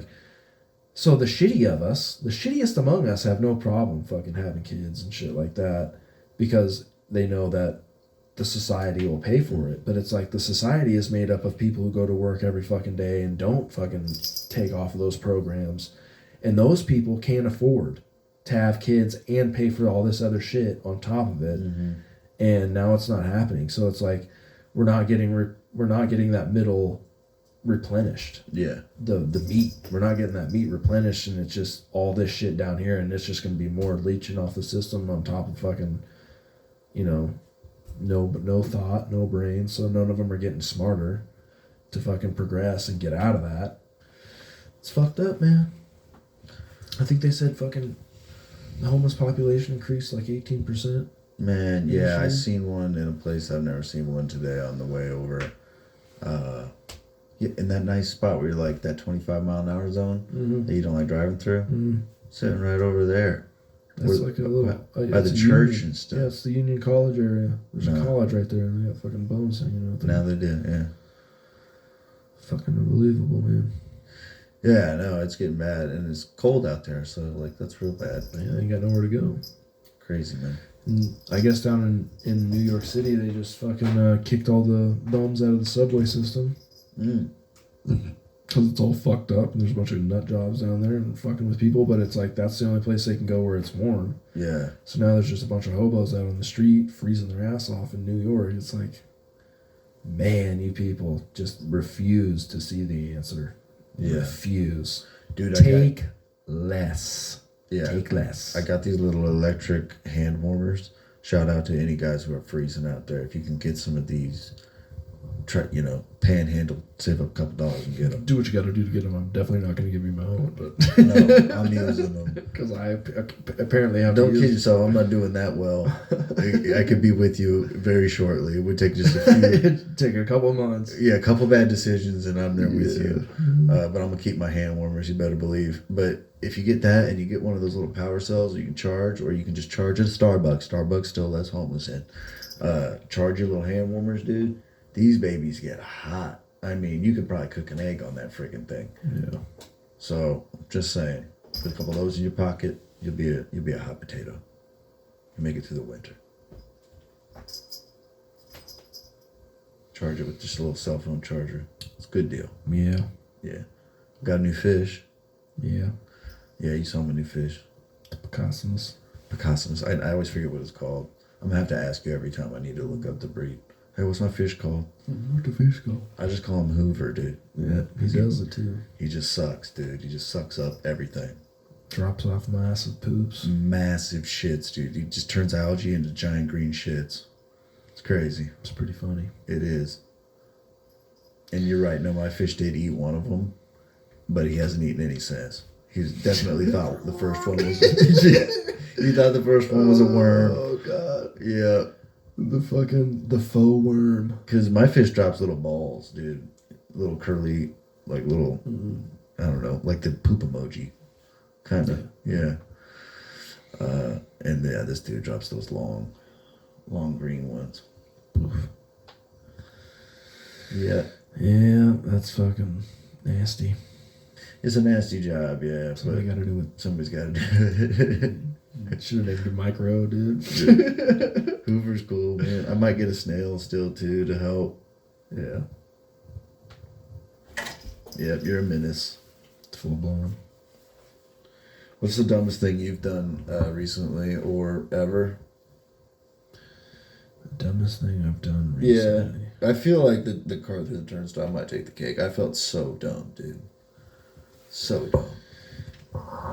Speaker 2: so the shitty of us, the shittiest among us have no problem fucking having kids and shit like that because they know that the society will pay for it. But it's like the society is made up of people who go to work every fucking day and don't fucking take off of those programs. And those people can't afford to have kids and pay for all this other shit on top of it.
Speaker 3: Mm-hmm.
Speaker 2: And now it's not happening. So it's like we're not getting that middle replenished.
Speaker 3: Yeah.
Speaker 2: The meat, we're not getting that meat replenished, and it's just all this shit down here, and it's just gonna be more leaching off the system on top of fucking, you know, no thought, no brain. So none of them are getting smarter to fucking progress and get out of that. It's fucked up, man. I think they said fucking the homeless population increased like 18%.
Speaker 3: Man, yeah, I
Speaker 2: Sure.
Speaker 3: seen one in a place I've never seen one today on the way over. Yeah, in that nice spot where you're like that 25-mile-an-hour zone
Speaker 2: Mm-hmm.
Speaker 3: that you don't like driving through, sitting right over there.
Speaker 2: That's
Speaker 3: Where-
Speaker 2: like a little
Speaker 3: by
Speaker 2: it's
Speaker 3: the
Speaker 2: a
Speaker 3: church
Speaker 2: Union.
Speaker 3: and stuff.
Speaker 2: Yeah, it's the Union College area. There's
Speaker 3: No.
Speaker 2: a college right there, and they got fucking bones hanging out there.
Speaker 3: Now they do, yeah.
Speaker 2: Fucking unbelievable, man.
Speaker 3: Yeah, no, it's getting bad, and it's cold out there, so like that's real bad.
Speaker 2: Yeah, they ain't got nowhere to go.
Speaker 3: Crazy, man.
Speaker 2: And I guess down in New York City, they just fucking kicked all the bums out of the subway system
Speaker 3: Mm.
Speaker 2: because it's all fucked up, and there's a bunch of nut jobs down there and fucking with people. But it's like that's the only place they can go where it's warm.
Speaker 3: Yeah,
Speaker 2: So now there's just a bunch of hobos out on the street freezing their ass off in New York. It's like, man, you people just refuse to see the answer.
Speaker 3: Yeah.
Speaker 2: Refuse.
Speaker 3: dude,
Speaker 2: Take less.
Speaker 3: yeah,
Speaker 2: Take less.
Speaker 3: I got these little electric hand warmers. Shout out to any guys who are freezing out there. If you can get some of these, try panhandle, save up a couple dollars and get them.
Speaker 2: Do what you got to do to get them. I'm definitely not going to give you my own, but
Speaker 3: No, I'm using them.
Speaker 2: because I apparently have
Speaker 3: Don't
Speaker 2: to
Speaker 3: kid
Speaker 2: use.
Speaker 3: yourself. I'm not doing that well. I could be with you very shortly. It would take just a few.
Speaker 2: Take a couple months.
Speaker 3: Yeah, a couple bad decisions and I'm there with
Speaker 2: Yeah.
Speaker 3: you. But I'm gonna keep my hand warmers. You better believe. But if you get that and you get one of those little power cells you can charge, or you can just charge at Starbucks. Starbucks still lets homeless in. Charge your little hand warmers, dude. These babies get hot. I mean, you could probably cook an egg on that freaking thing.
Speaker 2: Yeah.
Speaker 3: So just saying, put a couple of those in your pocket. You'll be a hot potato. You make it through the winter. Charge it with just a little cell phone charger. It's a good deal.
Speaker 2: Yeah.
Speaker 3: Yeah. Got a new fish.
Speaker 2: Yeah.
Speaker 3: Yeah, you saw my new fish.
Speaker 2: Picasso's.
Speaker 3: Picasso's. I always forget what it's called. I'm gonna have to ask you every time I need to look up the breed. Hey, what's my fish called?
Speaker 2: Where'd the fish go?
Speaker 3: I just call him Hoover, dude.
Speaker 2: Yeah, he does it too.
Speaker 3: He just sucks, dude. He just sucks up everything.
Speaker 2: Drops off massive poops.
Speaker 3: Massive shits, dude. He just turns algae into giant green shits. It's crazy.
Speaker 2: It's pretty funny.
Speaker 3: It is. And you're right. No, my fish did eat one of them, but he hasn't eaten any since. He's definitely thought the first one was. Yeah, he thought the first one was a worm.
Speaker 2: Oh god.
Speaker 3: Yeah,
Speaker 2: The faux worm.
Speaker 3: because my fish drops little balls, dude. Little curly, like little. I don't know, like the poop emoji, kind of. Yeah. And yeah, this dude drops those long green ones. Yeah.
Speaker 2: Yeah, that's fucking nasty.
Speaker 3: It's a nasty job, yeah,
Speaker 2: Somebody
Speaker 3: but
Speaker 2: got to do
Speaker 3: somebody's got to do
Speaker 2: it. Should have named it Micro, dude.
Speaker 3: it. Hoover's cool, man. I might get a snail still, too, to help.
Speaker 2: Yeah,
Speaker 3: Yep, you're a menace.
Speaker 2: it's full blown.
Speaker 3: What's the dumbest thing you've done recently or ever?
Speaker 2: The dumbest thing I've done recently.
Speaker 3: I feel like the car through the turnstile might take the cake. I felt so dumb, dude. So dumb.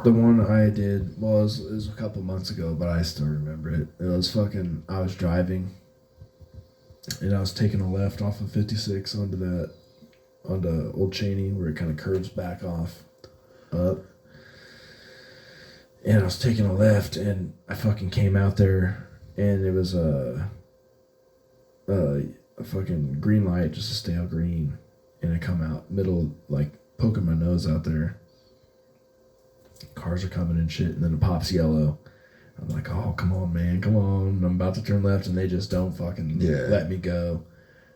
Speaker 2: The one I did was a couple months ago, but I still remember it. It was fucking. I was driving, and I was taking a left off of 56 onto Old Cheney, where it kind of curves back off, up. And I was taking a left, and I fucking came out there, and it was a fucking green light, just a stale green, and I come out middle, like poking my nose out there. Cars are coming and shit, and then it pops yellow. I'm like, oh, come on, man, come on. I'm about to turn left, and they just don't fucking let me go.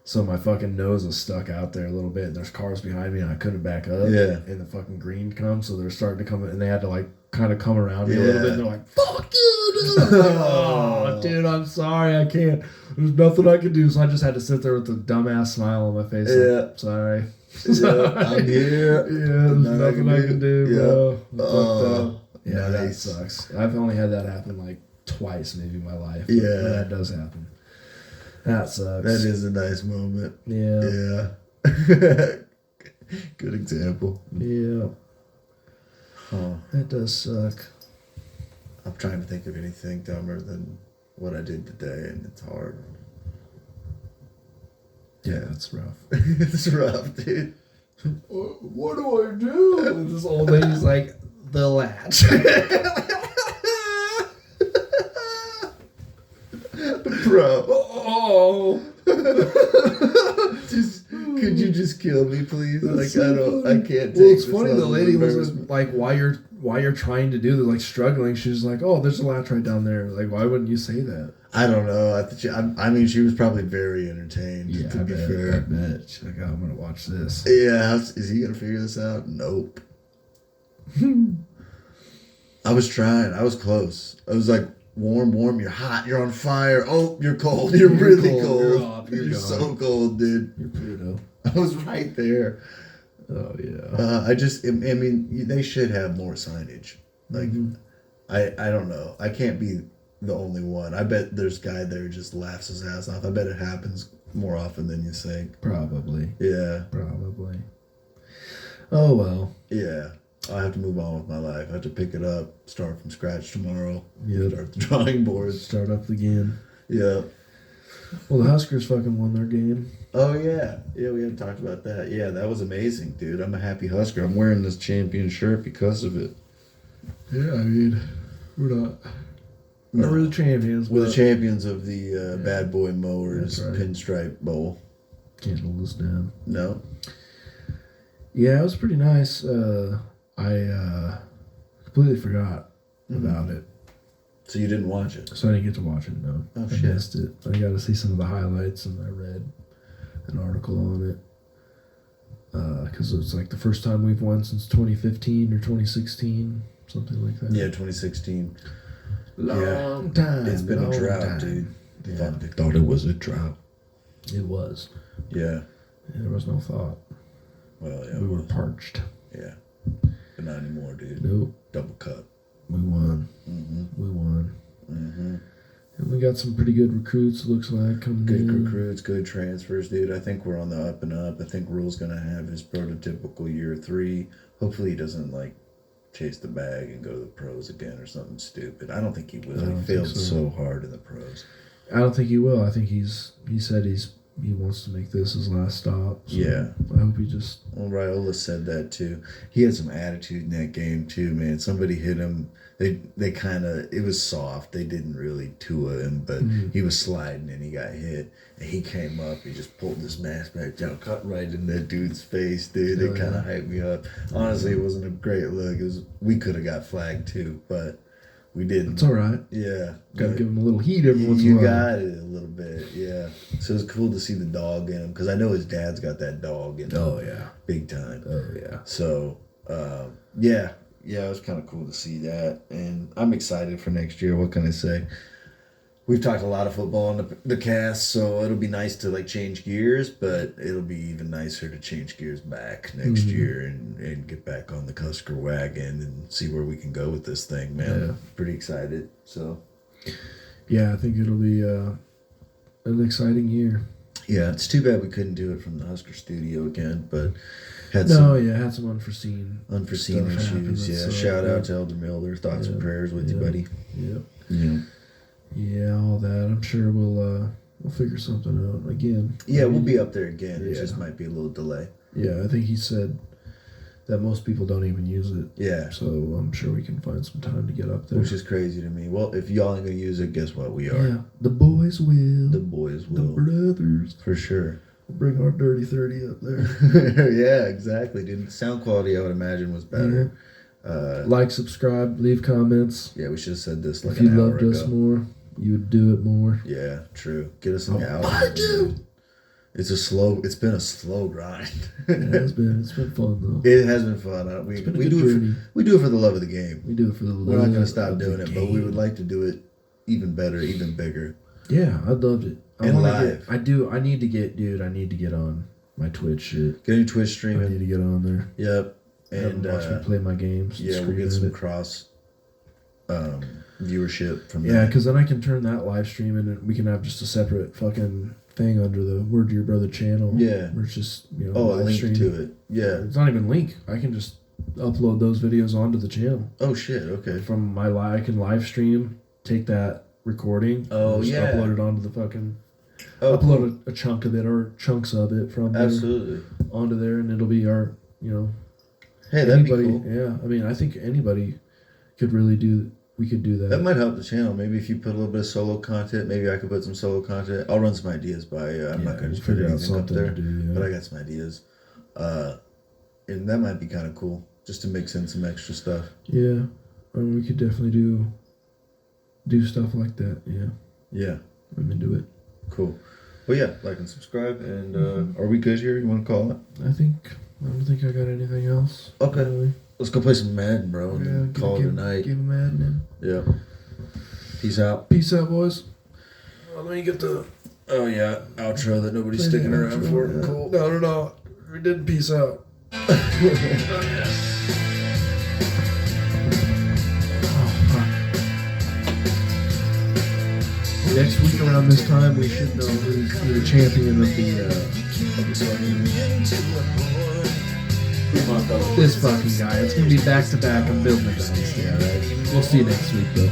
Speaker 2: So my fucking nose is stuck out there a little bit, and there's cars behind me, and I couldn't back up.
Speaker 3: Yeah.
Speaker 2: And the fucking green comes, so they're starting to come, and they had to like kind of come around me a little bit, and they're like, fuck you, dude. I'm like, oh, dude, I'm sorry, I can't. There's nothing I can do. So I just had to sit there with a dumbass smile on my face.
Speaker 3: Yeah.
Speaker 2: Like, sorry.
Speaker 3: Yeah, I'm here.
Speaker 2: Yeah, there's nothing I can do, bro.
Speaker 3: Oh,
Speaker 2: Yeah,
Speaker 3: nice.
Speaker 2: that sucks. I've only had that happen like twice maybe in my life.
Speaker 3: Yeah.
Speaker 2: But that does happen. That sucks.
Speaker 3: That is a nice moment.
Speaker 2: Yeah.
Speaker 3: Yeah. Good example.
Speaker 2: Yeah,
Speaker 3: Huh.
Speaker 2: that does suck.
Speaker 3: I'm trying to think of anything dumber than what I did today, and it's hard.
Speaker 2: Yeah, it's rough.
Speaker 3: It's rough, dude.
Speaker 2: What do I do? And this old lady's like, the latch.
Speaker 3: Bro,
Speaker 2: Oh.
Speaker 3: just could you just kill me, please?
Speaker 2: That's
Speaker 3: Like
Speaker 2: so
Speaker 3: I
Speaker 2: funny.
Speaker 3: can't. Take
Speaker 2: Well, it's
Speaker 3: this
Speaker 2: funny. The
Speaker 3: level of
Speaker 2: lady wasn't
Speaker 3: embarrassment.
Speaker 2: like, while you're trying to do this, like struggling. She's like, oh, there's a latch right down there. Like, why wouldn't you say that?
Speaker 3: I don't know. I mean, she was probably very entertained.
Speaker 2: Yeah,
Speaker 3: to
Speaker 2: I
Speaker 3: be
Speaker 2: bet. I
Speaker 3: fair.
Speaker 2: bet. She's like, oh, I'm gonna watch this.
Speaker 3: Yeah, is he gonna figure this out? Nope. I was trying. I was close. I was like, warm. You're hot. You're on fire. Oh, you're cold. You're really
Speaker 2: cold,
Speaker 3: cold.
Speaker 2: you're off, you're gone.
Speaker 3: so cold, dude.
Speaker 2: You're Pluto.
Speaker 3: I was right there.
Speaker 2: Oh yeah.
Speaker 3: I mean, they should have more signage. Like,
Speaker 2: Mhm.
Speaker 3: I don't know. I can't be the only one. I bet there's a guy there who just laughs his ass off. I bet it happens more often than you think.
Speaker 2: Probably.
Speaker 3: Yeah.
Speaker 2: Probably. Oh well.
Speaker 3: Yeah. I have to move on with my life. I have to pick it up, start from scratch tomorrow.
Speaker 2: Yep.
Speaker 3: Start the drawing boards.
Speaker 2: Start up again.
Speaker 3: Yeah.
Speaker 2: Well, the Huskers fucking won their game.
Speaker 3: Oh yeah. Yeah, we haven't talked about that. Yeah, that was amazing, dude. I'm a happy Husker. I'm wearing this champion shirt because of it.
Speaker 2: Yeah, I mean, we're not.
Speaker 3: No.
Speaker 2: We're the champions.
Speaker 3: We're the
Speaker 2: but
Speaker 3: champions of the Bad Boy Mowers
Speaker 2: That's right.
Speaker 3: Pinstripe Bowl.
Speaker 2: Can't hold us down.
Speaker 3: No?
Speaker 2: Yeah, it was pretty nice. I completely forgot
Speaker 3: Mm-hmm.
Speaker 2: about it,
Speaker 3: So you didn't watch it?
Speaker 2: so I didn't get to watch it. No,
Speaker 3: Oh,
Speaker 2: I
Speaker 3: shit.
Speaker 2: missed it. I got to see some of the highlights, and I read an article on it because it's like the first time we've won since 2015 or 2016, something like that.
Speaker 3: Yeah, 2016.
Speaker 2: long time.
Speaker 3: It's been a
Speaker 2: long
Speaker 3: drought,
Speaker 2: time.
Speaker 3: dude.
Speaker 2: Yeah.
Speaker 3: They thought it was a drought.
Speaker 2: It was.
Speaker 3: Yeah.
Speaker 2: There was no thought.
Speaker 3: Well, yeah.
Speaker 2: We were parched.
Speaker 3: Yeah. But not anymore, dude.
Speaker 2: Nope.
Speaker 3: Double cut.
Speaker 2: We won.
Speaker 3: Mm-hmm.
Speaker 2: We won.
Speaker 3: Mm-hmm.
Speaker 2: And we got some pretty good recruits, it looks like, coming
Speaker 3: Good
Speaker 2: in.
Speaker 3: recruits, good transfers, dude. I think we're on the up and up. I think Rule's going to have his prototypical year 3. Hopefully he doesn't, like, chase the bag and go to the pros again or something stupid. I don't think he will.
Speaker 2: I don't
Speaker 3: He failed
Speaker 2: think
Speaker 3: so
Speaker 2: so.
Speaker 3: hard in the pros.
Speaker 2: I don't think he will. I think he said he wants to make this his last stop. So
Speaker 3: Yeah.
Speaker 2: I hope he just.
Speaker 3: Well, Raiola said that too. He had some attitude in that game too, man. Somebody hit him. They kind of, it was soft. They didn't really Tua him, but he was sliding and he got hit. And he came up. He just pulled his mask back down, cut right in that dude's face, dude. It
Speaker 2: Oh,
Speaker 3: kind
Speaker 2: yeah.
Speaker 3: of hyped me up. Honestly, it wasn't a great look. We could have got flagged too, but we didn't.
Speaker 2: It's all right.
Speaker 3: Yeah,
Speaker 2: Got to
Speaker 3: but
Speaker 2: give him a little heat every once in a
Speaker 3: you
Speaker 2: while.
Speaker 3: got it a little bit, yeah. So it's cool to see the dog in him because I know his dad's got that dog in him.
Speaker 2: Oh yeah.
Speaker 3: Big time.
Speaker 2: Oh yeah.
Speaker 3: So, yeah, it was kind of cool to see that, and I'm excited for next year. What can I say? We've talked a lot of football on the cast, so it'll be nice to like change gears, but it'll be even nicer to change gears back next year and get back on the Husker wagon and see where we can go with this thing, man.
Speaker 2: Yeah.
Speaker 3: I'm pretty excited. So,
Speaker 2: Yeah, I think it'll be an exciting year.
Speaker 3: yeah, it's too bad we couldn't do it from the Husker studio again, but had
Speaker 2: No,
Speaker 3: some
Speaker 2: yeah, had some unforeseen
Speaker 3: unforeseen
Speaker 2: stuff happen,
Speaker 3: issues. Yeah,
Speaker 2: so,
Speaker 3: shout
Speaker 2: yeah.
Speaker 3: out to Elder Miller. Thoughts and
Speaker 2: Yeah,
Speaker 3: prayers with you,
Speaker 2: yeah.
Speaker 3: buddy.
Speaker 2: Yep.
Speaker 3: Yeah.
Speaker 2: Yeah, all that. I'm sure we'll figure something out again.
Speaker 3: Yeah, we'll be up there again. It
Speaker 2: Yeah.
Speaker 3: just might be a little delay.
Speaker 2: Yeah, I think he said that most people don't even use it.
Speaker 3: Yeah,
Speaker 2: So I'm sure we can find some time to get up there.
Speaker 3: which is crazy to me. Well, if y'all ain't gonna use it, guess what? We are.
Speaker 2: Yeah, the boys will.
Speaker 3: The boys
Speaker 2: The
Speaker 3: will.
Speaker 2: brothers.
Speaker 3: For sure.
Speaker 2: We'll bring our dirty 30 up there.
Speaker 3: Yeah, exactly, dude. Sound quality, I would imagine, was better.
Speaker 2: Like, subscribe, leave comments.
Speaker 3: Yeah, we should have said this like
Speaker 2: If you
Speaker 3: an hour
Speaker 2: loved
Speaker 3: ago.
Speaker 2: us more, you would do it more.
Speaker 3: Yeah, true. Get us in the
Speaker 2: I'll
Speaker 3: hour.
Speaker 2: find you.
Speaker 3: It's been a slow grind.
Speaker 2: It's been fun though.
Speaker 3: It has been fun. We
Speaker 2: been a
Speaker 3: we
Speaker 2: good
Speaker 3: do it
Speaker 2: journey.
Speaker 3: we do it for the love of the game.
Speaker 2: We do it for the love.
Speaker 3: We're not gonna stop
Speaker 2: of the
Speaker 3: doing it, but we would
Speaker 2: game.
Speaker 3: like to do it even better, even bigger.
Speaker 2: Yeah, I loved it.
Speaker 3: And
Speaker 2: wanna
Speaker 3: live.
Speaker 2: I need to get on my Twitch shit.
Speaker 3: Get any Twitch
Speaker 2: I
Speaker 3: streaming.
Speaker 2: need to get on there.
Speaker 3: Yep.
Speaker 2: And
Speaker 3: And
Speaker 2: watch me play my games.
Speaker 3: yeah, we'll
Speaker 2: scream
Speaker 3: get
Speaker 2: at
Speaker 3: some
Speaker 2: it.
Speaker 3: cross viewership from
Speaker 2: Yeah,
Speaker 3: that.
Speaker 2: because then I can turn that live stream and we can have just a separate fucking thing under the Word to Your Brother channel.
Speaker 3: Yeah.
Speaker 2: Where it's just, you know,
Speaker 3: Oh, a
Speaker 2: live
Speaker 3: link
Speaker 2: stream.
Speaker 3: to it. Yeah.
Speaker 2: It's not even link. I can just upload those videos onto the channel.
Speaker 3: Oh shit. Okay.
Speaker 2: From my I can live stream, take that recording.
Speaker 3: Oh,
Speaker 2: and just
Speaker 3: yeah.
Speaker 2: upload it onto the fucking.
Speaker 3: Oh, cool.
Speaker 2: Upload a chunk of it or chunks of it from there
Speaker 3: Absolutely.
Speaker 2: onto there, and it'll be our, you know.
Speaker 3: Hey, that'd
Speaker 2: anybody,
Speaker 3: be cool.
Speaker 2: Yeah, I mean, I think anybody could really do. We could do that.
Speaker 3: That might help the channel. Maybe if you put a little bit of solo content, maybe I could put some solo content. I'll run some ideas by you. I'm not going to just put anything up there,
Speaker 2: to do. Yeah.
Speaker 3: but I got some ideas. And that might be kind of cool, just to mix in some extra stuff.
Speaker 2: Yeah, I mean, we could definitely do stuff like that. Yeah,
Speaker 3: Yeah,
Speaker 2: I'm into it.
Speaker 3: cool. Well, yeah, like and subscribe. And are we good here? You want to call it?
Speaker 2: I don't think I got anything else.
Speaker 3: Okay.
Speaker 2: Really.
Speaker 3: Let's go play some Madden, bro, and then call it a night.
Speaker 2: Give a Madden in.
Speaker 3: Yeah. Peace out.
Speaker 2: Peace out, boys.
Speaker 3: Let me get the outro that nobody's sticking around for.
Speaker 2: Yeah.
Speaker 3: Cool.
Speaker 2: No. We did peace out. Next week around this time, we should know who's the champion of this fucking guy. It's gonna be back to back. I'm building a dynasty. All right. We'll see you next week, though.